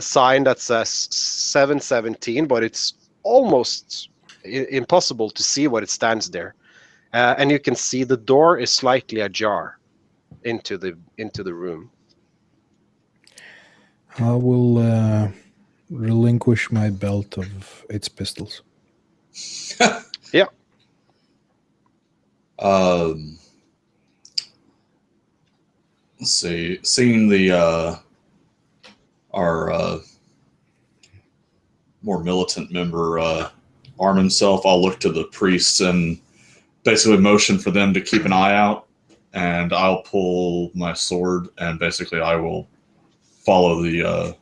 sign that says 717, but it's almost impossible to see what it stands there. And you can see the door is slightly ajar into the room. I will relinquish my belt of its pistols. Yeah. Let's see. Seeing the our more militant member arm himself, I'll look to the priests and basically motion for them to keep an eye out, and I'll pull my sword, and basically I will follow the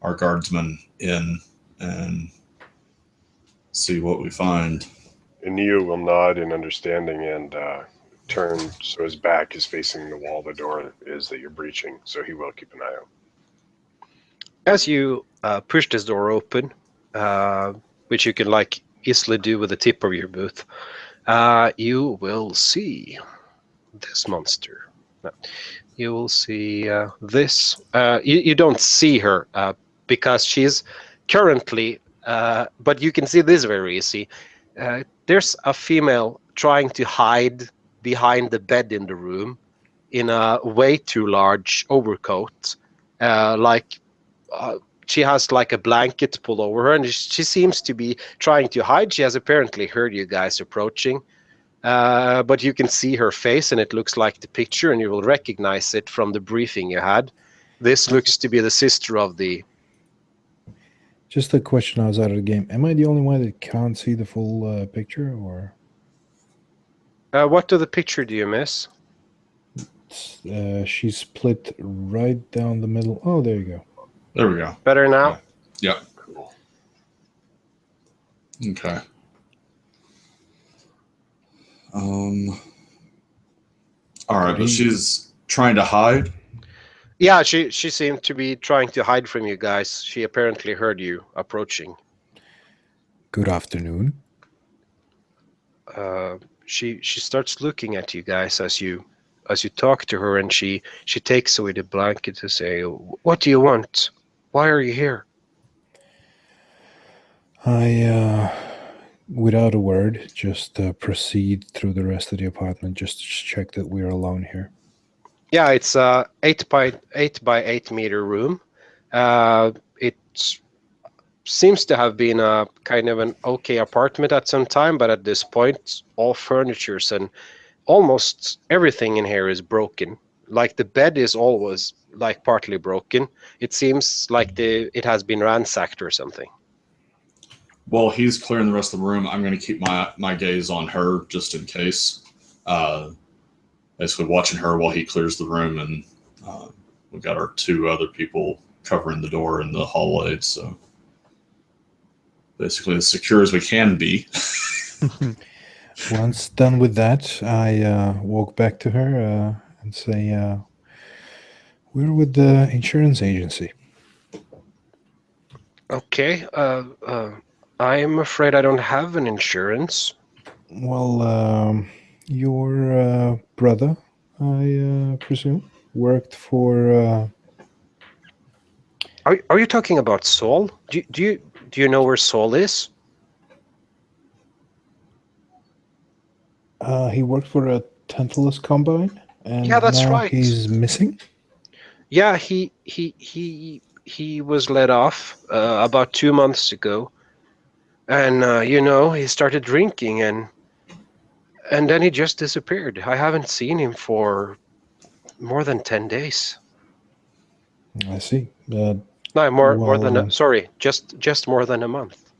our guardsmen in and see what we find. And Neo will nod in understanding and turn so his back is facing the wall the door is that you're breaching, so he will keep an eye out. As you push this door open, which you can, like, easily do with the tip of your boot, you will see this monster. No. You will see this. You don't see her because she's currently, but you can see this very easy. There's a female trying to hide behind the bed in the room. in a way too large overcoat. She has like a blanket pulled over her, and she seems to be trying to hide. She has apparently heard you guys approaching, but you can see her face, and it looks like the picture, and you will recognize it from the briefing you had. This looks to be the sister of the... Just a question outside of the game. Am I the only one that can't see the full picture, or? What of the picture do you miss? She's split right down the middle. Oh, there you go. There we go. Better now? Yeah. Cool. Okay. All right, but she's trying to hide. Yeah, she seemed to be trying to hide from you guys. She apparently heard you approaching. Good afternoon. She starts looking at you guys as you talk to her, and she takes away the blanket to say, "What do you want? Why are you here?" I, without a word, just proceed through the rest of the apartment just to check that we're alone here. Yeah, it's a 8 by 8 meter room. It seems to have been a kind of an okay apartment at some time, but at this point, all furnitures and almost everything in here is broken. Like the bed is always like partly broken. It seems like it has been ransacked or something. While he's clearing the rest of the room, I'm going to keep my gaze on her just in case. Basically watching her while he clears the room, and we've got our 2 other people covering the door in the hallway, so basically as secure as we can be. Once done with that, I walk back to her and say, we're with the insurance agency. Okay, I am afraid I don't have an insurance. Well, your brother, I presume, worked for... Are you talking about Saul? Do you know where Saul is? He worked for a Tantalus Combine, and Yeah, that's now right. he's missing? Yeah, he was let off about 2 months ago, and he started drinking, and then he just disappeared. I haven't seen him for more than 10 days. I see. No, more than just more than a month.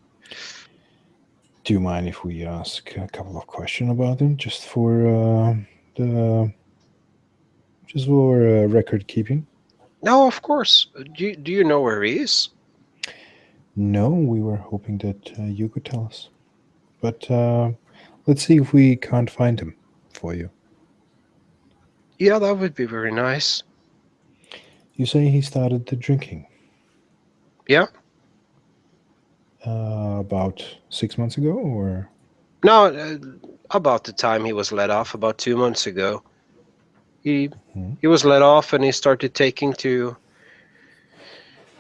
Do you mind if we ask a couple of questions about him, just for record keeping? No, of course. Do you know where he is? No, we were hoping that you could tell us. But let's see if we can't find him for you. Yeah, that would be very nice. You say he started the drinking? Yeah. About 6 months ago, or? No, about the time he was let off, about 2 months ago. He was let off, and he started taking to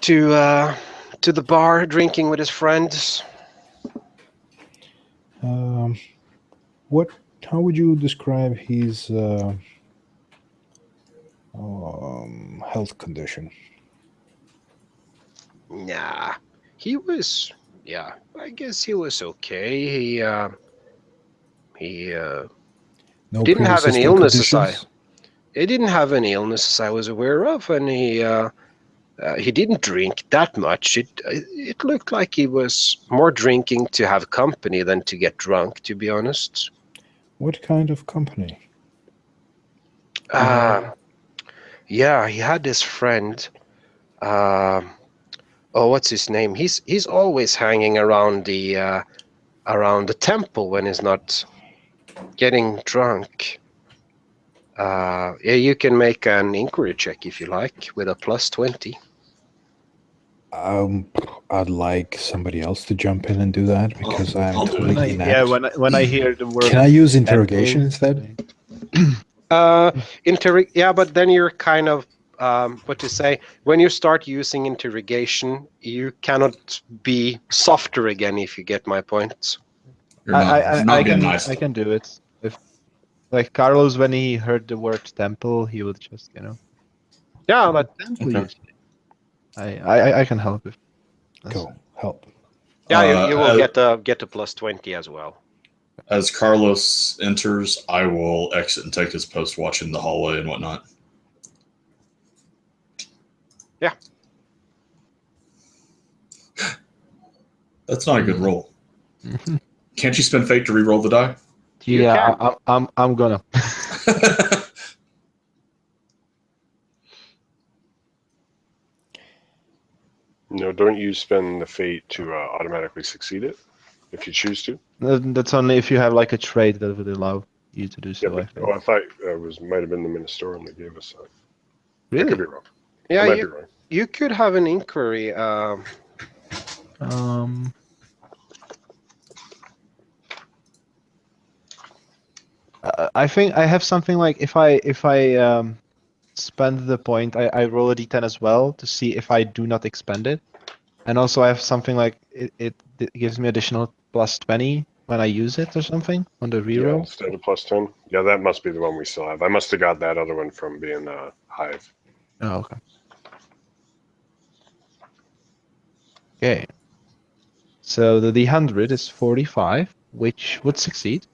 the bar, drinking with his friends. How would you describe his health condition? Nah, he was. Yeah, I guess he was okay. He No didn't have any pre-existing illnesses. conditions? He didn't have any illnesses I was aware of, and he didn't drink that much. It looked like he was more drinking to have company than to get drunk, to be honest. What kind of company? Yeah, he had this friend. What's his name? He's always hanging around the temple when he's not getting drunk. Yeah, you can make an inquiry check if you like with a +20. I'd like somebody else to jump in and do that because I'm I'll do it. totally inept. When I hear the word, Can I use interrogation instead? Yeah, but then you're kind of what to say. When you start using interrogation, you cannot be softer again. If you get my point. You're not being nice. I can do it. Like Carlos, when he heard the word temple, he would just, Yeah, "Oh, but temple, Okay. you say." I can help if Go, help. yeah, you will Uh, get a +20 as well. As Carlos enters, I will exit and take his post watch in the hallway and whatnot. Yeah. That's not a good roll. Mhm. Can't you spend fate to re-roll the die? You Yeah, can. I'm gonna. No, don't you spend the fate to automatically succeed it if you choose to. That's only if you have like a trait that would allow you to do Yeah, so. I but think. I thought it might have been the Ministorum that gave us that. I Really? could be wrong. Yeah, I might be wrong. you could have an inquiry. Um. I think I have something like if I spend the point, I roll a d10 as well to see if I do not expend it, and also I have something like it gives me additional +20 when I use it or something on the Yeah, reroll. instead of +10. Yeah, that must be the one we still have. I must have got that other one from being Hive. Oh, okay. Okay. So the D100 is 45, which would succeed.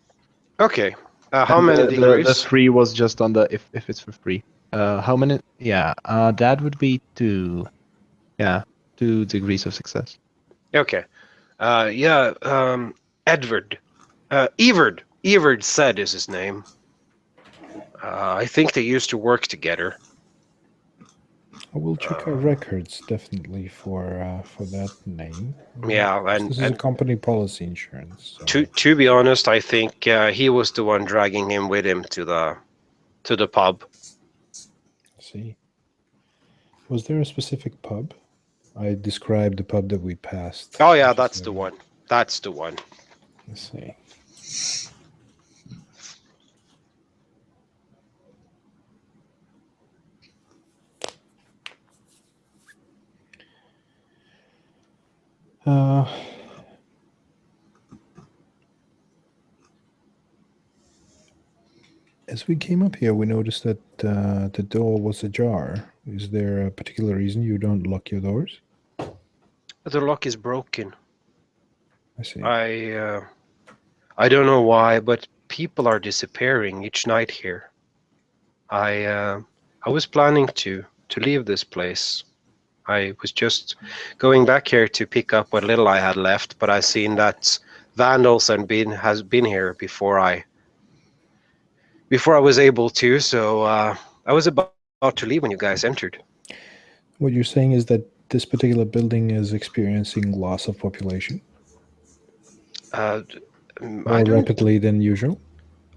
Okay. How And many the degrees? 3 was just on the if it's for free. How many? Yeah. That would be 2. Yeah, 2 degrees of success. Okay. Yeah. Edward. Everd. Everd said is his name. I think they used to work together. I will check our records definitely for that name. Yeah, This is a company policy insurance. So. to be honest, I think he was the one dragging him with him to the pub. See, was there a specific pub? I described the pub that we passed. Oh yeah, that's the one. That's the one. Let's see. As we came up here, we noticed that the door was ajar. Is there a particular reason you don't lock your doors? The lock is broken. I see. I don't know why, but people are disappearing each night here. I was planning to leave this place. I was just going back here to pick up what little I had left, but I seen that vandals has been here before I was able to. So I was about to leave when you guys entered. What you're saying is that this particular building is experiencing loss of population I more don't. rapidly than usual.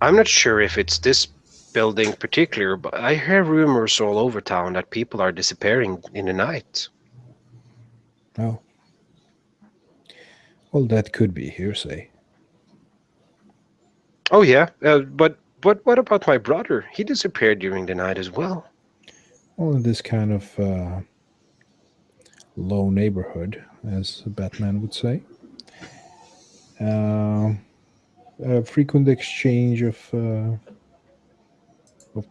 I'm not sure if it's this building particular, but I hear rumors all over town that people are disappearing in the night. Oh. Well, that could be hearsay. Oh yeah, but what about my brother? He disappeared during the night as well. Well, in this kind of low neighborhood, as Batman would say, a frequent exchange of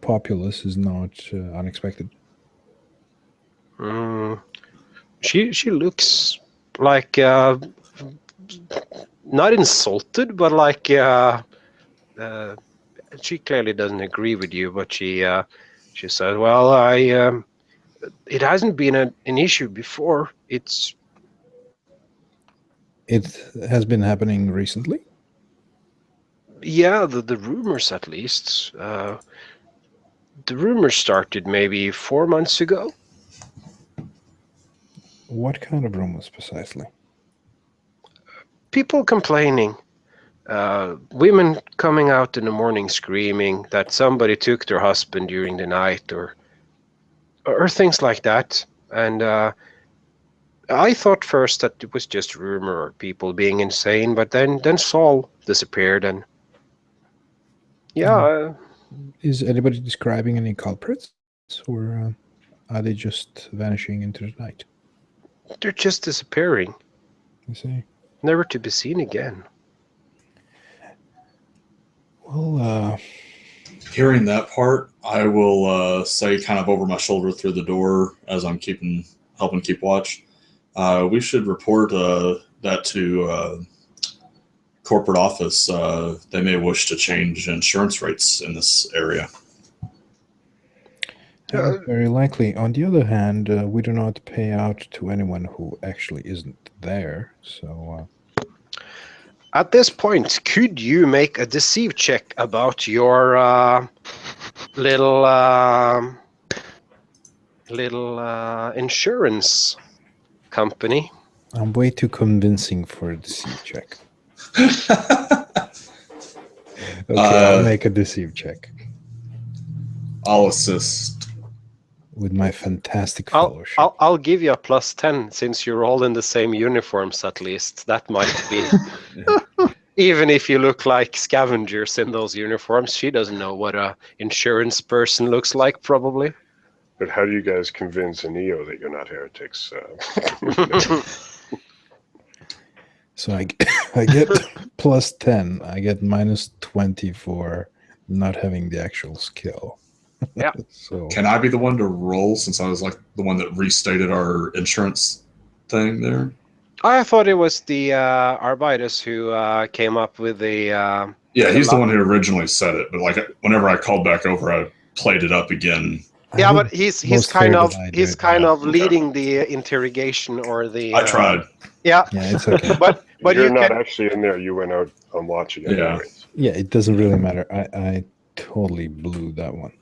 populace is not unexpected. She looks like not insulted, but like she clearly doesn't agree with you. But she said, "Well, it hasn't been an issue before. It has been happening recently. Yeah, the rumors at least. The rumors started maybe 4 months ago. What kind of rumors precisely? People complaining, women coming out in the morning screaming that somebody took their husband during the night, or things like that. And I thought first that it was just rumor or people being insane, but then Saul disappeared, and yeah. Is anybody describing any culprits, or are they just vanishing into the night? They're just disappearing, I see. never to be seen again. Well, Hearing that part, I will say kind of over my shoulder through the door as I'm helping keep watch. We should report that to corporate office. They may wish to change insurance rates in this area. Very likely. On the other hand, we do not pay out to anyone who actually isn't there. So, At this point, could you make a deceive check about your little insurance company? I'm way too convincing for a deceive check. Okay, I'll make a deceive check I'll assist. with my fantastic I'll, fellowship. I'll give you a +10 since you're all in the same uniforms at least. That might be. Even if you look like scavengers in those uniforms, she doesn't know what a insurance person looks like, probably. But how do you guys convince a Neo that you're not heretics? So I get +10. I get -20 for not having the actual skill. Yeah. So Can I be the one to roll since I was like the one that restated our insurance thing there? I thought it was the Arbeitus who came up with the. Yeah, he's the one who originally said it, but like whenever I called back over, I played it up again. Yeah, I but would he's most kind fair of that I do he's it. kind Yeah, of okay. leading the interrogation or the. I tried. Yeah, Yeah, it's okay. but You're you not can. actually in there. You went out on watch again. Yeah. Anyways. Yeah, it doesn't really matter. I totally blew that one.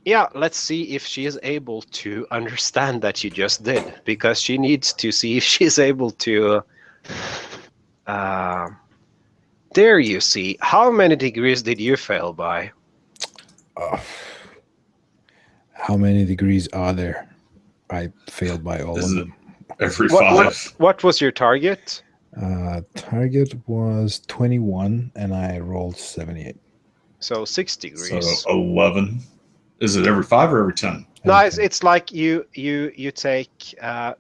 Yeah, let's see if she is able to understand that you just did, because she needs to see if she's able to. There you see. How many degrees did you fail by? How many degrees are there? I failed by all Is of it them. every 5? What was your target? Target was 21, and I rolled 78. So 6 So degrees. 11. Is it every 5 or every 10? No, Every it's, 10. it's like you take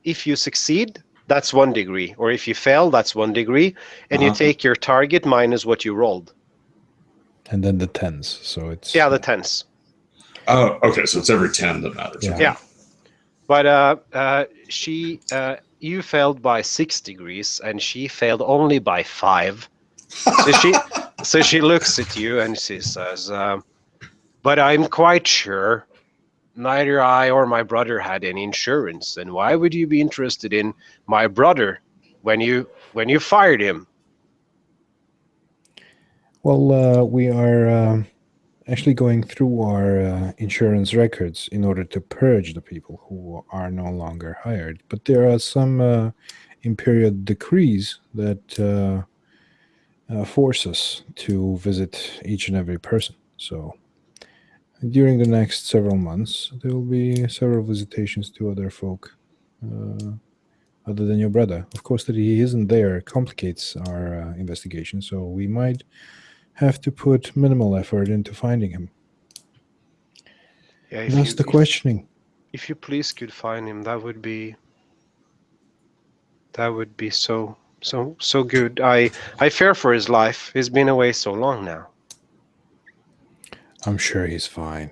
if you succeed, that's 1 degree, or if you fail, that's 1 degree, and you Uh-huh. take your target minus what you rolled. And then the tens. So it's Yeah, the tens. Oh, okay. So it's every 10 that matters. Yeah. Okay. Yeah. But you failed by 6 degrees, and she failed only by 5. So she looks at you and she says, "But I'm quite sure neither I or my brother had any insurance. And why would you be interested in my brother when you fired him?" Well, we are actually going through our insurance records in order to purge the people who are no longer hired. But there are some imperial decrees that force us to visit each and every person. So during the next several months, there will be several visitations to other folk. Other than your brother. Of course, that he isn't there complicates our investigation, so we might have to put minimal effort into finding him. Yeah, That's the questioning. If you please could find him, that would be so good. I fear for his life. He's been away so long now. I'm sure he's fine.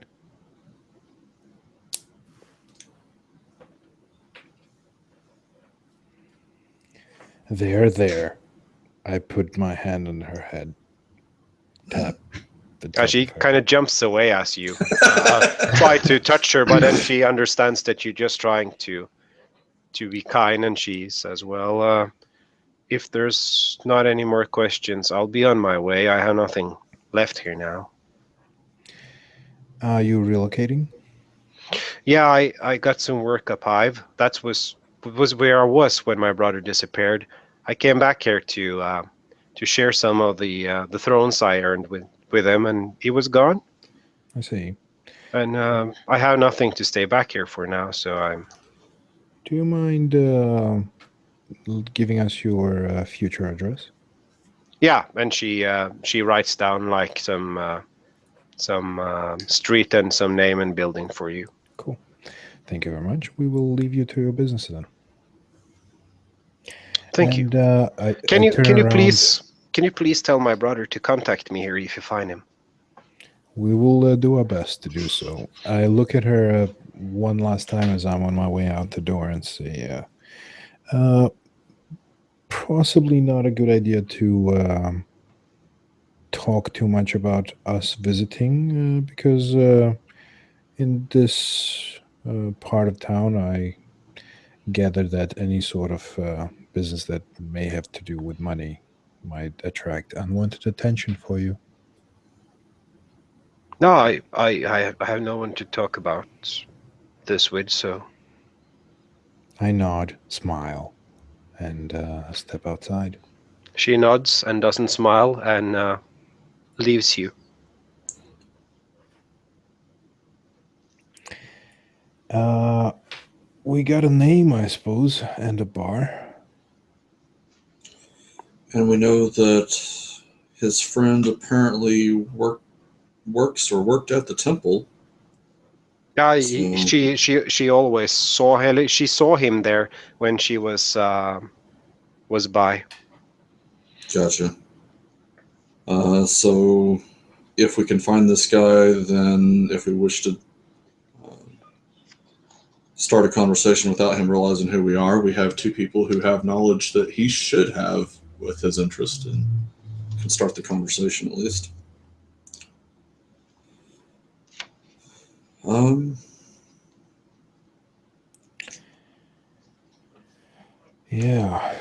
There. I put my hand on her head. Tap. the top She of her kind of jumps away as you try to touch her, but then she understands that you're just trying to be kind, and she says, "Well, if there's not any more questions, I'll be on my way. I have nothing left here now." Are you relocating? Yeah, I got some work up Hive. That was where I was when my brother disappeared. I came back here to share some of the thrones I earned with him, and he was gone. I see. And I have nothing to stay back here for now, so I'm. Do you mind giving us your future address? Yeah, and she writes down like some street and some name and building for you. Cool. Thank you very much. We will leave you to your business then. Thank you. Can Can you please tell my brother to contact me here if you find him? We will do our best to do so. I look at her one last time as I'm on my way out the door and say, possibly not a good idea to talk too much about us visiting because in this part of town, I gather that any sort of business that may have to do with money might attract unwanted attention for you. No, I have no one to talk about this with, so I nod, smile, and step outside. she nods and doesn't smile and leaves you. We got a name, I suppose, and a bar. And we know that his friend apparently works or worked at the temple. Yeah, So- she always saw him. She saw him there when she was by. Gotcha. So if we can find this guy, then if we wish to start a conversation without him realizing who we are, we have two people who have knowledge that he should have with his interest and can start the conversation at least. Yeah.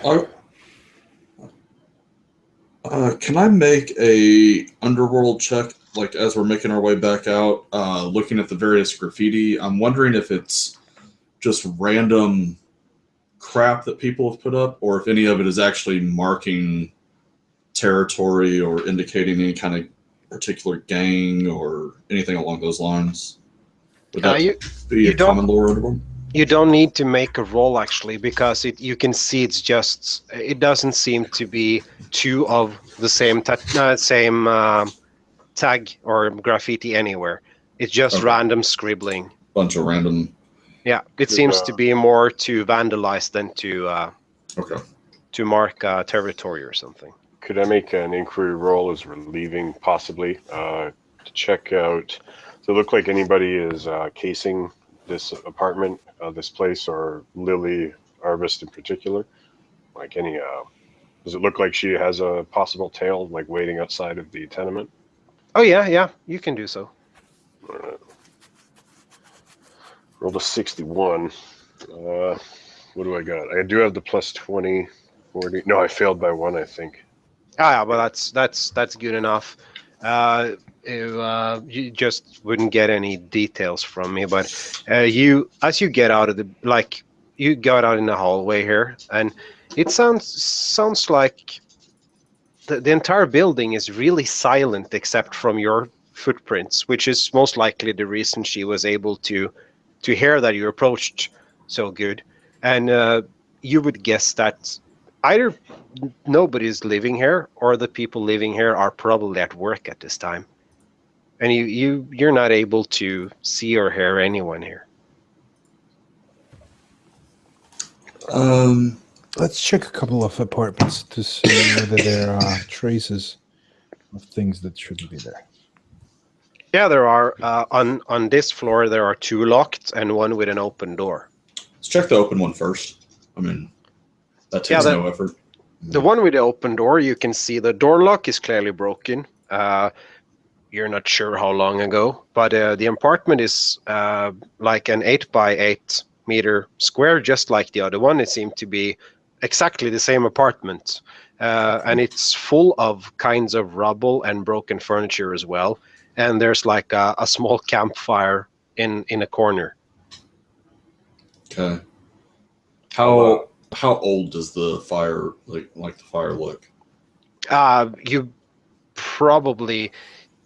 Can I make a underworld check, like as we're making our way back out, looking at the various graffiti? I'm wondering if it's just random crap that people have put up, or if any of it is actually marking territory or indicating any kind of particular gang or anything along those lines. Would that be you a common lore underworld? You don't need to make a roll actually, because you can see it doesn't seem to be two of the same tag or graffiti anywhere. It's just Okay. random scribbling. Bunch of random. Yeah, it seems to be more to vandalize than to mark territory or something. Could I make an inquiry roll as we're leaving, possibly, to check out? Does it look like anybody is casing this apartment, this place, or Lily Arbist in particular? Like any, does it look like she has a possible tail, like waiting outside of the tenement? Oh yeah, you can do so. All right. Rolled a 61. What do I got? I do have the plus 20, 40. No, I failed by 1, I think. Yeah, well that's good enough. You just wouldn't get any details from me, but as you get out of you got out in the hallway here, and it sounds like the entire building is really silent except from your footprints, which is most likely the reason she was able to hear that you approached so good. And you would guess that either nobody's living here or the people living here are probably at work at this time, and you're not able to see or hear anyone here. Let's check a couple of apartments to see whether there are traces of things that shouldn't be there. Yeah, there are on this floor there are 2 locked and 1 with an open door. Let's check the open one first. I mean, that takes no effort. The one with the open door, you can see the door lock is clearly broken. You're not sure how long ago, but the apartment is like an 8 by 8 meter square, just like the other one. It seemed to be exactly the same apartment, and it's full of kinds of rubble and broken furniture as well. And there's like a small campfire in a corner. Okay. How old does the fire like the fire look? You probably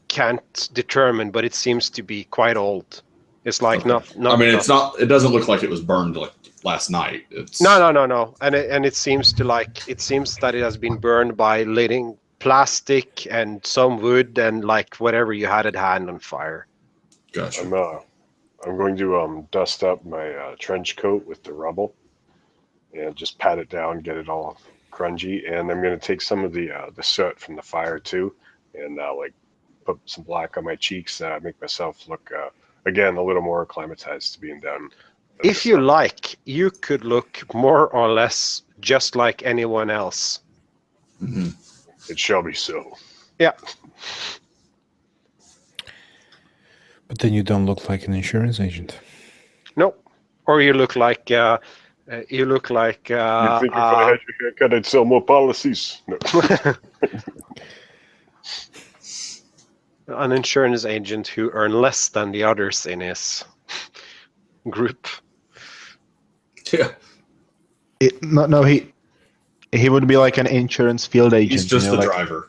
can't determine, but it seems to be quite old. It's like not. I mean, it's not. It doesn't look like it was burned like last night. It's No. And it seems that it has been burned by letting plastic and some wood and like whatever you had at hand on fire. Gotcha. I'm going to dust up my trench coat with the rubble and just pat it down, get it all grungy, and I'm going to take some of the soot from the fire too, and like put some black on my cheeks, make myself look again a little more acclimatized to being down. If you like, you could look more or less just like anyone else. Mm-hmm. It shall be so. Yeah. But then you don't look like an insurance agent. No. Or you look like You think if I had your haircut, I'd sell more policies? No. an insurance agent who earn less than the others in his group. Yeah. No, he would be like an insurance field agent. He's just the like driver.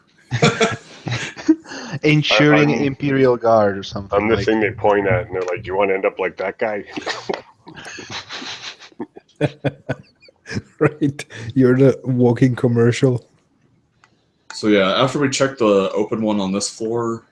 insuring I'm- Imperial Guard or something. I'm the like thing they point at, and they're like, "Do you want to end up like that guy?" Right. You're the walking commercial. So yeah, after we check the open one on this floor,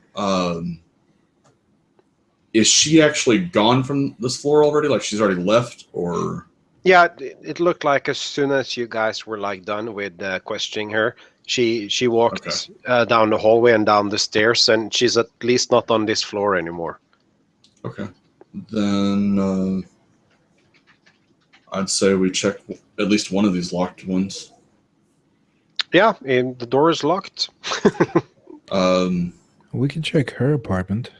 is she actually gone from this floor already? Like she's already left, or? Yeah, it looked like as soon as you guys were like done with questioning her, she walked down the hallway and down the stairs, and she's at least not on this floor anymore. Okay, then I'd say we check at least one of these locked ones. Yeah, and the door is locked. We can check her apartment.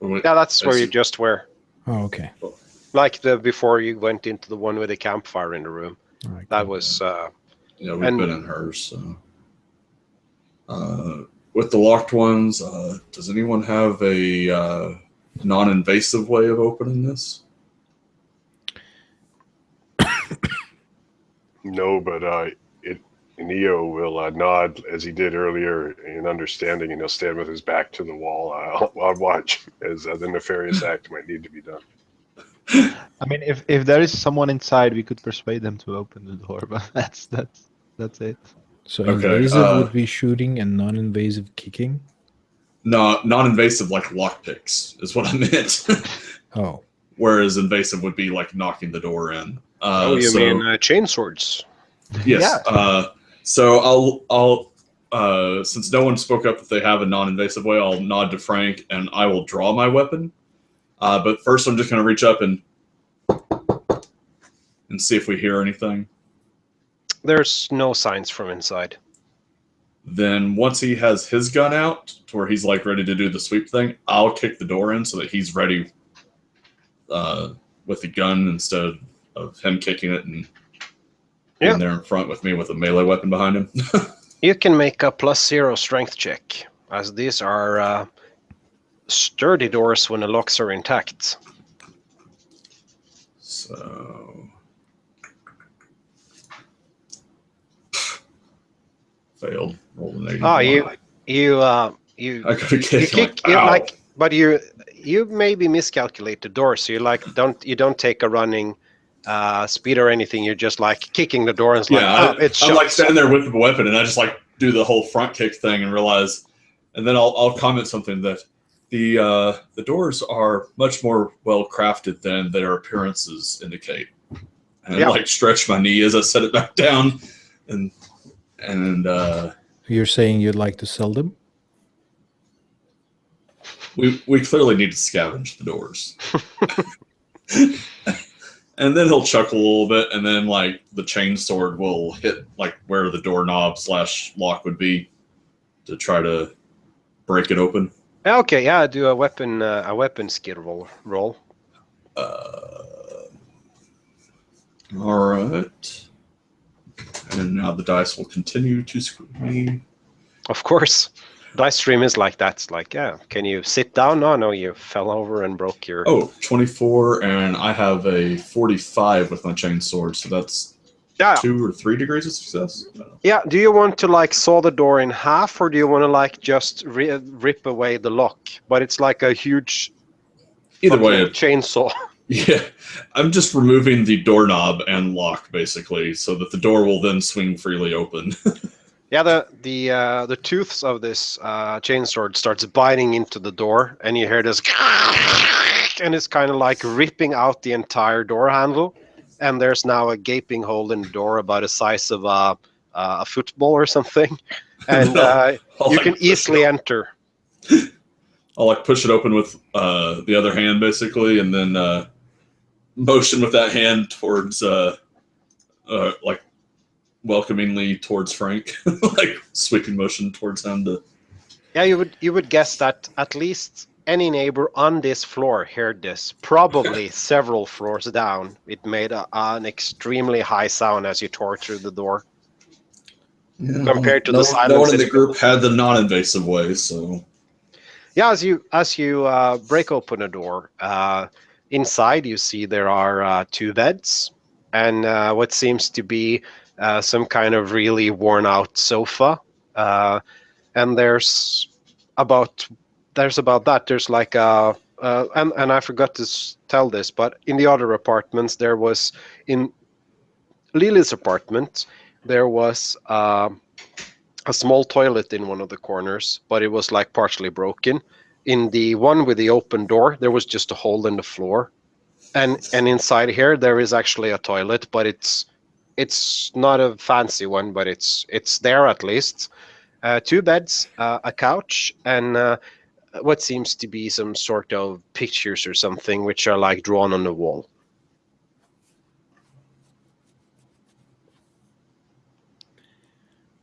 Yeah, that's where you just were. Oh, okay. Like before you went into the one with the campfire in the room. All right, That cool. was Yeah, we've been in hers. So. With the locked ones, does anyone have a non-invasive way of opening this? No, but Neo will nod as he did earlier in understanding, and he'll stand with his back to the wall. I'll watch as the nefarious act might need to be done. I mean, if there is someone inside, we could persuade them to open the door. But that's it. So Okay, invasive would be shooting and non-invasive kicking? No, non-invasive like lockpicks is what I meant. Oh. Whereas invasive would be like knocking the door in. you mean chainswords? Yes. Yeah. So I'll since no one spoke up that they have a non-invasive way, I'll nod to Frank and I will draw my weapon. But first, I'm just going to reach up and see if we hear anything. There's no signs from inside. Then once he has his gun out to where he's like ready to do the sweep thing, I'll kick the door in so that he's ready with the gun instead of him kicking it and being there in front with me with a melee weapon behind him. You can make a +0 strength check, as these are sturdy doors when the locks are intact. So failed. Rolled an 81. Oh, you I could kick him but you maybe miscalculate the door, so you don't take a running speed or anything. You're just like kicking the door and it's shut. I'm like standing there with the weapon and I just like do the whole front kick thing and realize, and then I'll comment something that the doors are much more well crafted than their appearances indicate. And I like stretch my knee as I set it back down, and You're saying you'd like to sell them? we clearly need to scavenge the doors. And then he'll chuckle a little bit, and then like the chainsaw will hit like where the doorknob / lock would be to try to break it open. Okay, yeah, do a weapon skill roll. All right. And now the dice will continue to scrutiny. Of course. Dice stream is like that. It's like, yeah, can you sit down? Oh, no, you fell over and broke your... Oh, 24, and I have a 45 with my chain sword, so that's 2 or 3 degrees of success? Yeah, do you want to like saw the door in half, or do you want to like just rip away the lock? But it's like a huge either way chainsaw. Yeah, I'm just removing the doorknob and lock, basically, so that the door will then swing freely open. Yeah, the tooths of this chainsword starts biting into the door, and you hear this, and it's kind of like ripping out the entire door handle, and there's now a gaping hole in the door about the size of a football or something, and you can easily enter. I'll like push it open with the other hand, basically, and then motion with that hand towards like welcomingly towards Frank, like sweeping motion towards him to. Yeah, you would guess that at least any neighbor on this floor heard this. Probably several floors down. It made an extremely high sound as you tore through the door. Yeah, Compared to no, the silence no one in in the the group had the non-invasive way, so Yeah, as you break open a door, inside you see there are 2 beds and what seems to be some kind of really worn out sofa. And there's about that. There's like a and I forgot to tell this, but in the other apartments there was in Lily's apartment there was a small toilet in one of the corners, but it was like partially broken. In the one with the open door, there was just a hole in the floor, and inside here there is actually a toilet, but it's not a fancy one, but it's there at least. 2 beds, a couch, and what seems to be some sort of pictures or something, which are like drawn on the wall.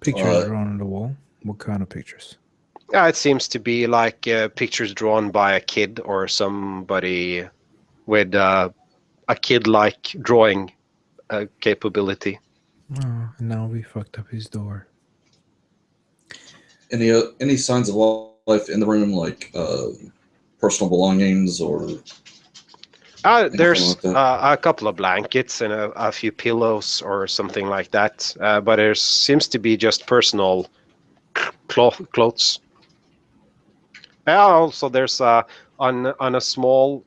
Pictures drawn on the wall. What kind of pictures? It seems to be like pictures drawn by a kid or somebody with a kid-like drawing capability. Oh, and now we fucked up his door. any signs of life in the room, like personal belongings or There's like that? a couple of blankets and a few pillows or something like that, but there seems to be just personal clothes. Also, there's on a small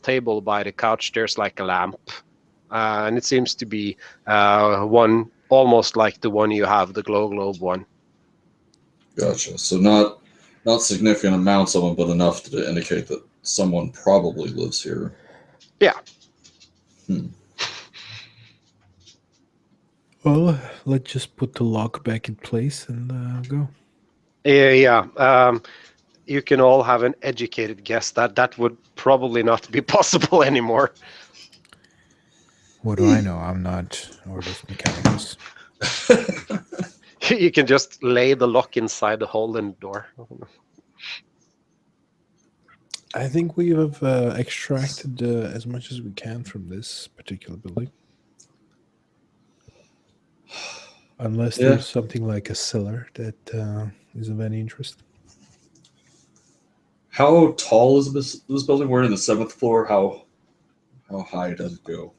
table by the couch. There's like a lamp, and it seems to be one almost like the one you have, the glow globe one. Gotcha. So not significant amounts of them, but enough to indicate that someone probably lives here. Yeah. Well, let's just put the lock back in place and go. Yeah. You can all have an educated guess that would probably not be possible anymore. What do I know? I'm not Orbis Mechanicus. You can just lay the lock inside the hole in the door. I think we have extracted as much as we can from this particular building. Unless there's something like a cellar that is of any interest. How tall is this building? We're in the 7th floor. How high does it go?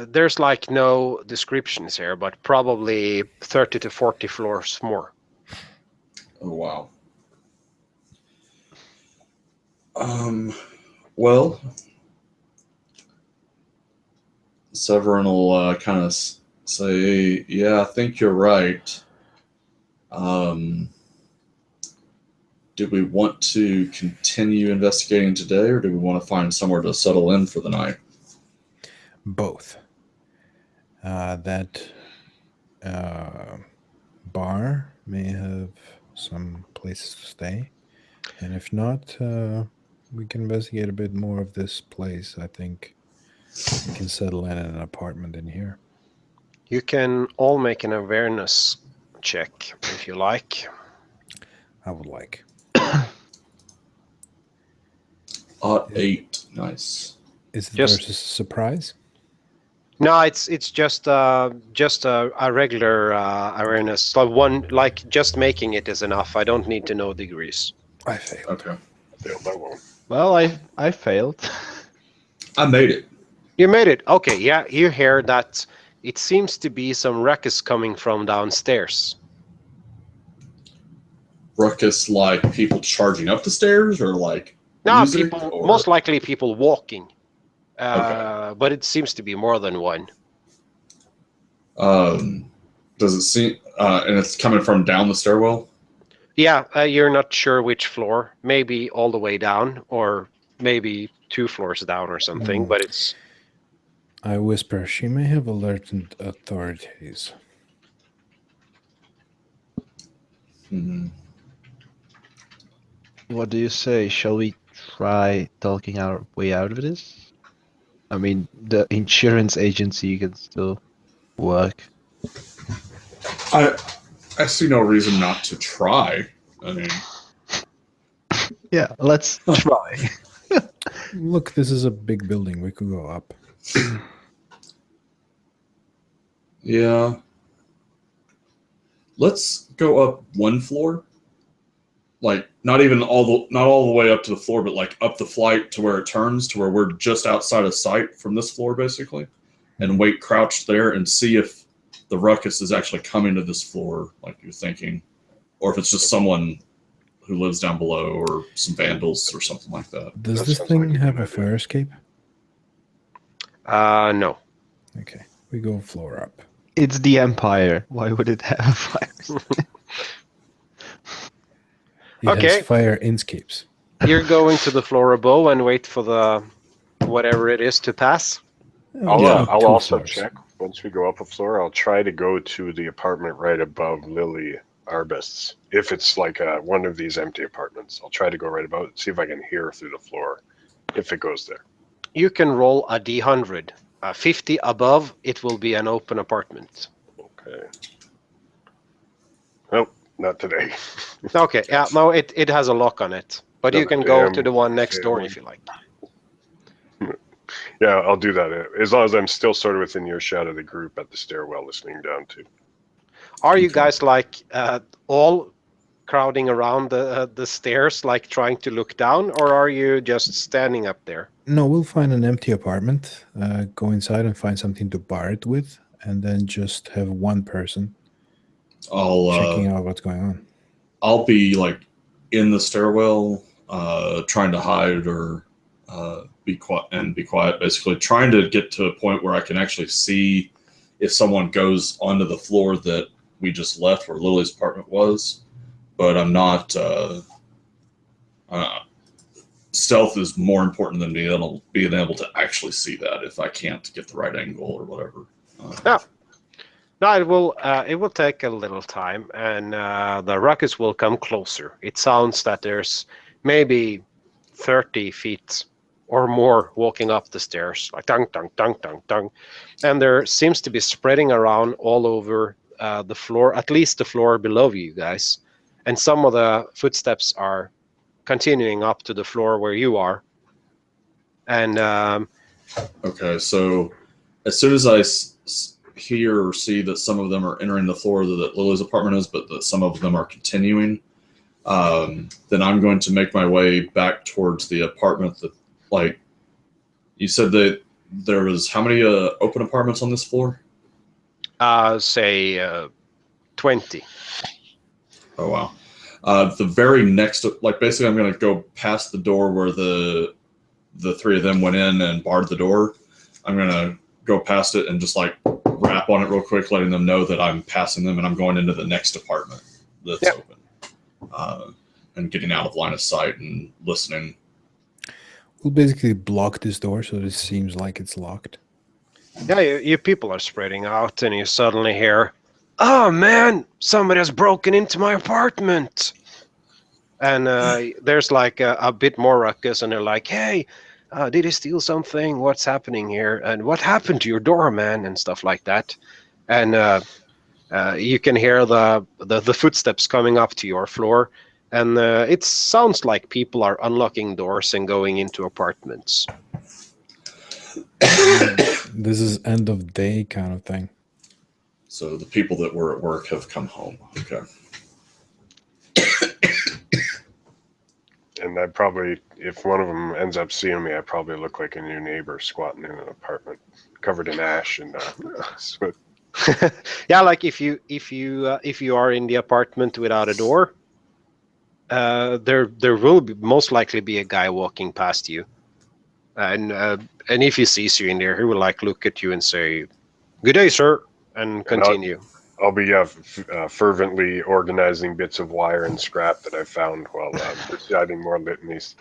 There's like no descriptions here, but probably 30 to 40 floors more. Oh wow. Well, Severin will kind of say, "Yeah, I think you're right." Do we want to continue investigating today, or do we want to find somewhere to settle in for the night? Both. That bar may have some places to stay, and if not, we can investigate a bit more of this place. I think we can settle in an apartment in here. You can all make an awareness check if you like. I would like. 8, nice. Is it Just- versus surprise? No, it's just a regular awareness. So one, like just making it is enough. I don't need to know degrees. I failed. Okay, Failed that one. Well, I failed. I made it. You made it. Okay, yeah. You hear that? It seems to be some ruckus coming from downstairs. Ruckus, like people charging up the stairs, or like No, music, people. or- Most likely people walking. Okay. But it seems to be more than one. Does it seem? And it's coming from down the stairwell. Yeah, you're not sure which floor. Maybe all the way down, or maybe 2 floors down or something. But it's I whisper, she may have alerted authorities. Hmm. What do you say? Shall we try talking our way out of this? I mean, the insurance agency can still work. I see no reason not to try. I mean, Yeah, let's try. Look, this is a big building. We could go up. yeah. Let's go up one floor. Like not all the way up to the floor, but like up the flight to where it turns to where we're just outside of sight from this floor, basically, and wait crouched there and see if the ruckus is actually coming to this floor, like you're thinking, or if it's just someone who lives down below or some vandals or something like that. Does That this sounds thing like a have good a idea. fire escape? No. Okay, we go floor up. It's the Empire. Why would it have fires? It Okay. has fire inscapes. You're going to the floor above and wait for the whatever it is to pass. Oh, Yeah. about I'll 2 also floors. check once we go up a floor. I'll try to go to the apartment right above Lily Arbust's. If it's like one of these empty apartments, I'll try to go right above it, see if I can hear through the floor if it goes there. You can roll a d100. 50 above, it will be an open apartment. Okay. Nope, not today. Okay, yeah, no, it has a lock on it. But you can go to the one next door if you like. Yeah, I'll do that as long as I'm still sort of within earshot of the group at the stairwell listening down too. Are you guys like all crowding around the stairs, like trying to look down, or are you just standing up there? No, we'll find an empty apartment, go inside and find something to bar it with, and then just have one person checking out what's going on. I'll be like in the stairwell, trying to hide or be quiet, basically trying to get to a point where I can actually see if someone goes onto the floor that we just left where Lily's apartment was. But I'm not. Stealth is more important than being able to actually see that if I can't get the right angle or whatever. No, it will take a little time, and the ruckus will come closer. It sounds that there's maybe 30 feet or more walking up the stairs, like dunk, dunk, dunk, dunk, dunk. And there seems to be spreading around all over the floor, at least the floor below you guys. And some of the footsteps are continuing up to the floor where you are. And Okay, so as soon as I hear or see that some of them are entering the floor that Lily's apartment is, but that some of them are continuing, then I'm going to make my way back towards the apartment that, like, you said that there was how many open apartments on this floor? say 20. Oh, wow. The very next, like, basically I'm going to go past the door where the three of them went in and barred the door. I'm going to go past it and just, like, rap on it real quick, letting them know that I'm passing them and I'm going into the next apartment that's open. And getting out of line of sight and listening. We'll basically block this door so it seems like it's locked. Yeah, you people are spreading out, and you suddenly hear, "Oh man, somebody has broken into my apartment!" And there's like a bit more ruckus, and they're like, "Hey, did he steal something? What's happening here? And what happened to your doorman?" and stuff like that. And you can hear the footsteps coming up to your floor, and it sounds like people are unlocking doors and going into apartments. This is end of day kind of thing. So the people that were at work have come home. Okay. And I probably, if one of them ends up seeing me, I probably look like a new neighbor squatting in an apartment covered in ash and sweat. Yeah, like if you are in the apartment without a door, there will most likely be a guy walking past you, and if he sees you in there, he will like look at you and say, "Good day, sir," and continue. I'll be fervently organizing bits of wire and scrap that I found while reciting more litanies.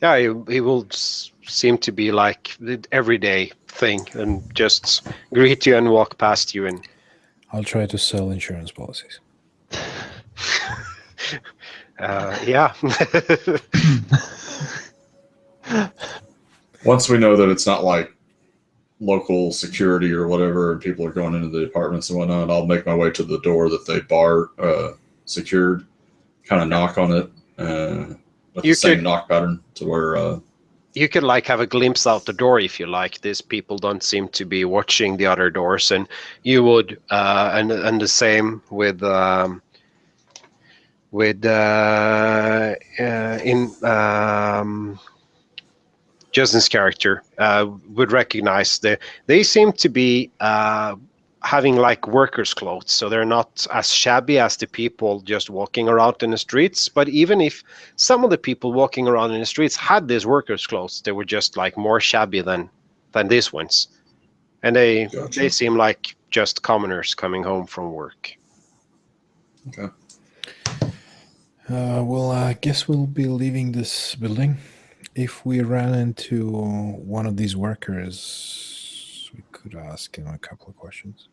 Yeah, he will seem to be like the everyday thing and just greet you and walk past you. And I'll try to sell insurance policies. Yeah. Once we know that it's not like local security or whatever, and people are going into the apartments and whatnot, I'll make my way to the door that they secured, kind of knock on it with You the same could- knock pattern to where. You could like have a glimpse out the door if you like. These people don't seem to be watching the other doors, and you would, and the same with in Justin's character would recognize they seem to be having like workers' clothes, so they're not as shabby as the people just walking around in the streets. But even if some of the people walking around in the streets had these workers' clothes, they were just like more shabby than these ones, and they Gotcha. seem like just commoners coming home from work. Okay. Well, I guess we'll be leaving this building. If we ran into one of these workers, we could ask him a couple of questions.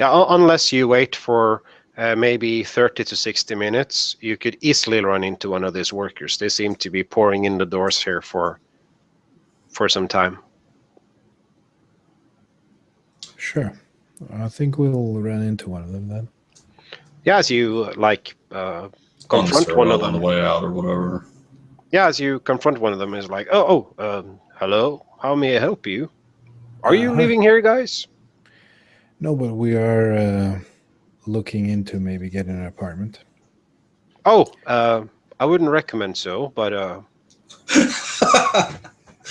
Yeah, unless you wait for maybe 30 to 60 minutes, you could easily run into one of these workers. They seem to be pouring in the doors here for some time. Sure. I think we'll run into one of them then. Yeah, as you like On the confront one of stairwell on the them. way out or whatever. Yeah, as you confront one of them, is like, hello, how may I help you? Are you Hi. living here, guys? No, but we are looking into maybe getting an apartment. Oh, I wouldn't recommend so, but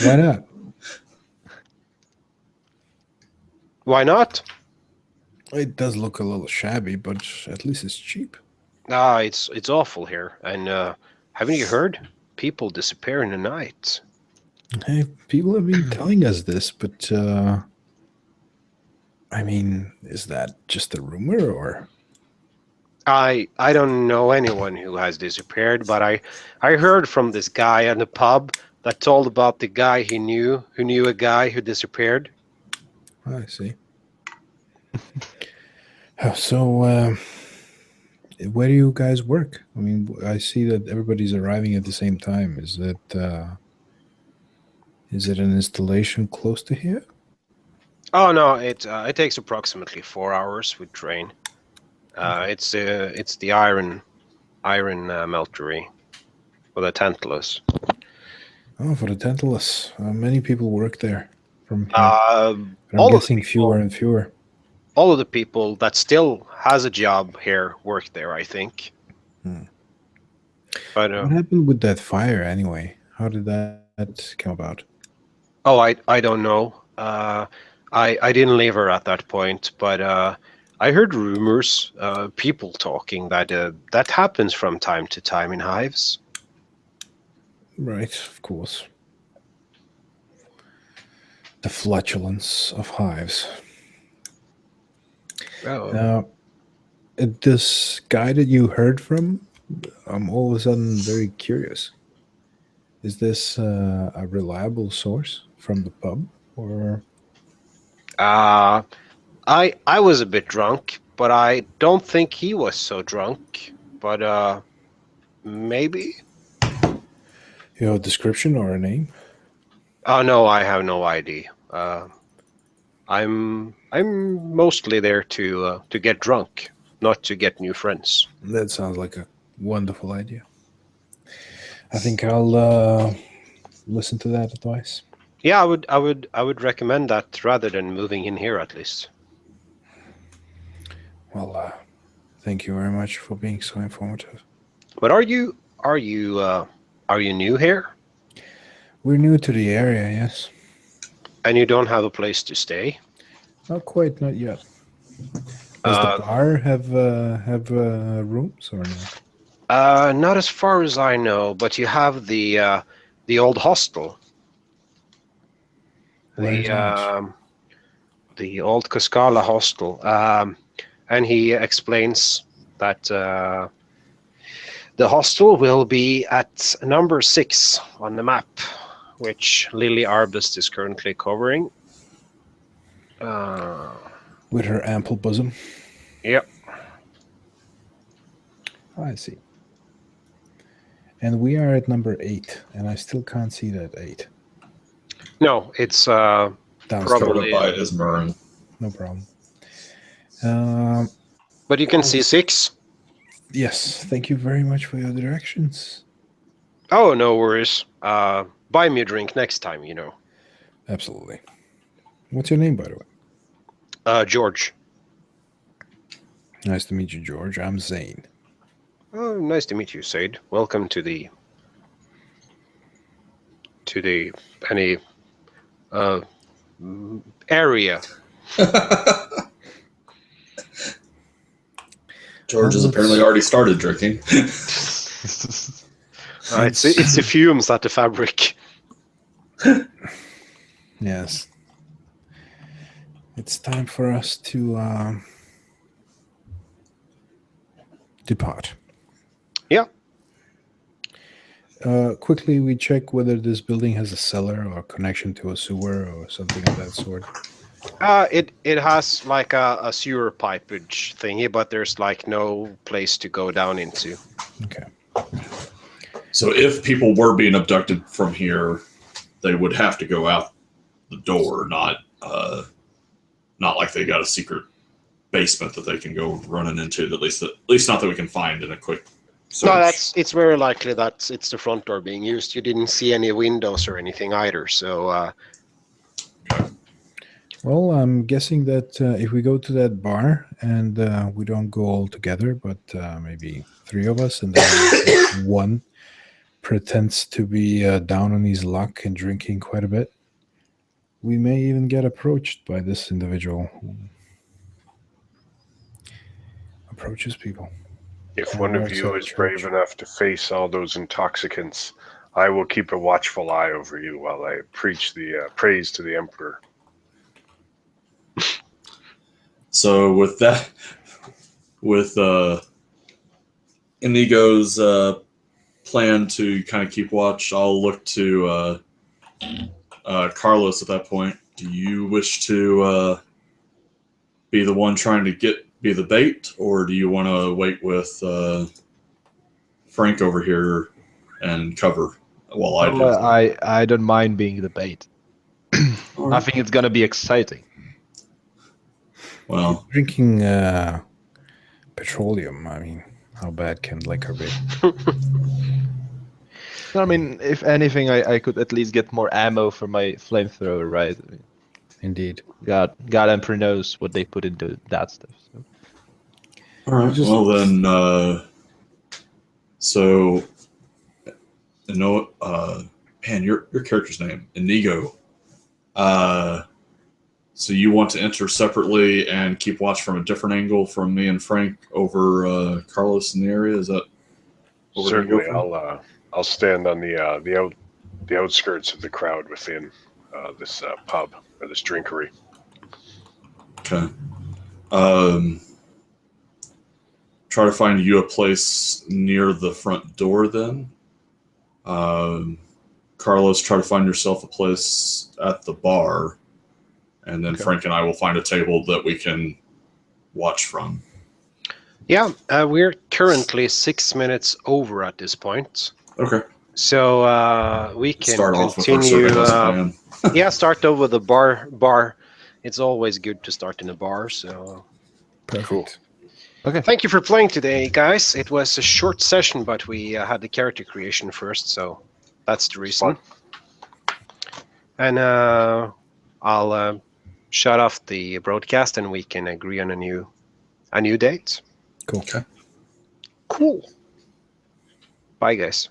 Why not? why not? It does look a little shabby, but at least it's cheap. It's awful here, and haven't you heard? People disappear in the night. Hey, people have been telling us this, but I mean, is that just a rumor or? I don't know anyone who has disappeared, but I heard from this guy at the pub that told about the guy he knew who knew a guy who disappeared. I see. So, where do you guys work? I mean, I see that everybody's arriving at the same time. Is it an installation close to here? Oh no, it takes approximately 4 hours with train. It's the iron meltery for the Tantalus. Oh, for the Tantalus. Many people work there from here. All But I'm of the guessing fewer and fewer. All of the people that still has a job here work there, I think. Hmm. But What happened with that fire anyway? How did that come about? oh, I don't know. I didn't leave her at that point, but I heard rumors, people talking that that happens from time to time in hives. Right, of course. The flatulence of hives. Oh. Now, this guy that you heard from, I'm all of a sudden very curious. Is this a reliable source from the pub, or? I was a bit drunk, but I don't think he was so drunk. But maybe. You have a description or a name? Oh no, I have no idea. I'm mostly there to get drunk, not to get new friends. That sounds like a wonderful idea. I think I'll listen to that advice. Yeah, I would recommend that rather than moving in here at least. Well, thank you very much for being so informative. But are you new here? We're new to the area, yes. And you don't have a place to stay? Not quite, not yet. Does the bar have rooms or no? Not as far as I know, but you have the old hostel. Where is that? The old Cascala hostel. And he explains that the hostel will be at number 6 on the map, which Lily Arbust is currently covering. With her ample bosom. Yep. I see. And we are at number 8, and I still can't see that 8. No, it's Downstairs. Covered probably. up by Ismarin. No problem. But you can see 6. Yes, thank you very much for your directions. Oh, no worries. Buy me a drink next time, you know. Absolutely. What's your name, by the way? George. Nice to meet you, George. I'm Zane. Oh, nice to meet you, Said. Welcome to the any area. George has apparently already started drinking. It's the fumes at the fabric. Yes. It's time for us to depart. Yeah. Quickly, we check whether this building has a cellar or connection to a sewer or something of that sort. It has like a sewer pipage thingy, but there's like no place to go down into. Okay. So if people were being abducted from here, they would have to go out the door, not like they got a secret basement that they can go running into. At least not that we can find in a quick search. No, it's very likely that it's the front door being used. You didn't see any windows or anything either, so. Well, I'm guessing that if we go to that bar and we don't go all together, but maybe 3 of us, and then one pretends to be down on his luck and drinking quite a bit, we may even get approached by this individual who approaches people. If one of works you at a is brave church. enough to face all those intoxicants, I will keep a watchful eye over you while I preach the praise to the Emperor. So with that, with Inigo's plan to kind of keep watch, I'll look to Carlos at that point. Do you wish to be the one trying to be the bait, or do you want to wait with Frank over here and cover while I do? I don't mind being the bait. I think it's gonna be exciting. Well, Drinking petroleum, I mean, how bad can liquor be? I mean, if anything, I could at least get more ammo for my flamethrower, right? I mean, Indeed. God Emperor knows what they put into that stuff. So. all right. Well then, so you know, man, your character's name, Inigo. So you want to enter separately and keep watch from a different angle from me and Frank over Carlos in the area. Is that what we're gonna Certainly, go for? I'll stand on the outskirts of the crowd within this pub or this drinkery. Okay. Try to find you a place near the front door then. Carlos, try to find yourself a place at the bar. And then Okay. Frank and I will find a table that we can watch from. Yeah, we're currently 6 minutes over at this point. Okay. So we can Start off with our continue. surveillance plan. Yeah, start over the bar. It's always good to start in a bar. So Perfect. Okay. thank you for playing today, guys. It was a short session, but we had the character creation first, so that's the reason. And I'll shut off the broadcast, and we can agree on a new date. Cool. Okay. Cool. Bye, guys.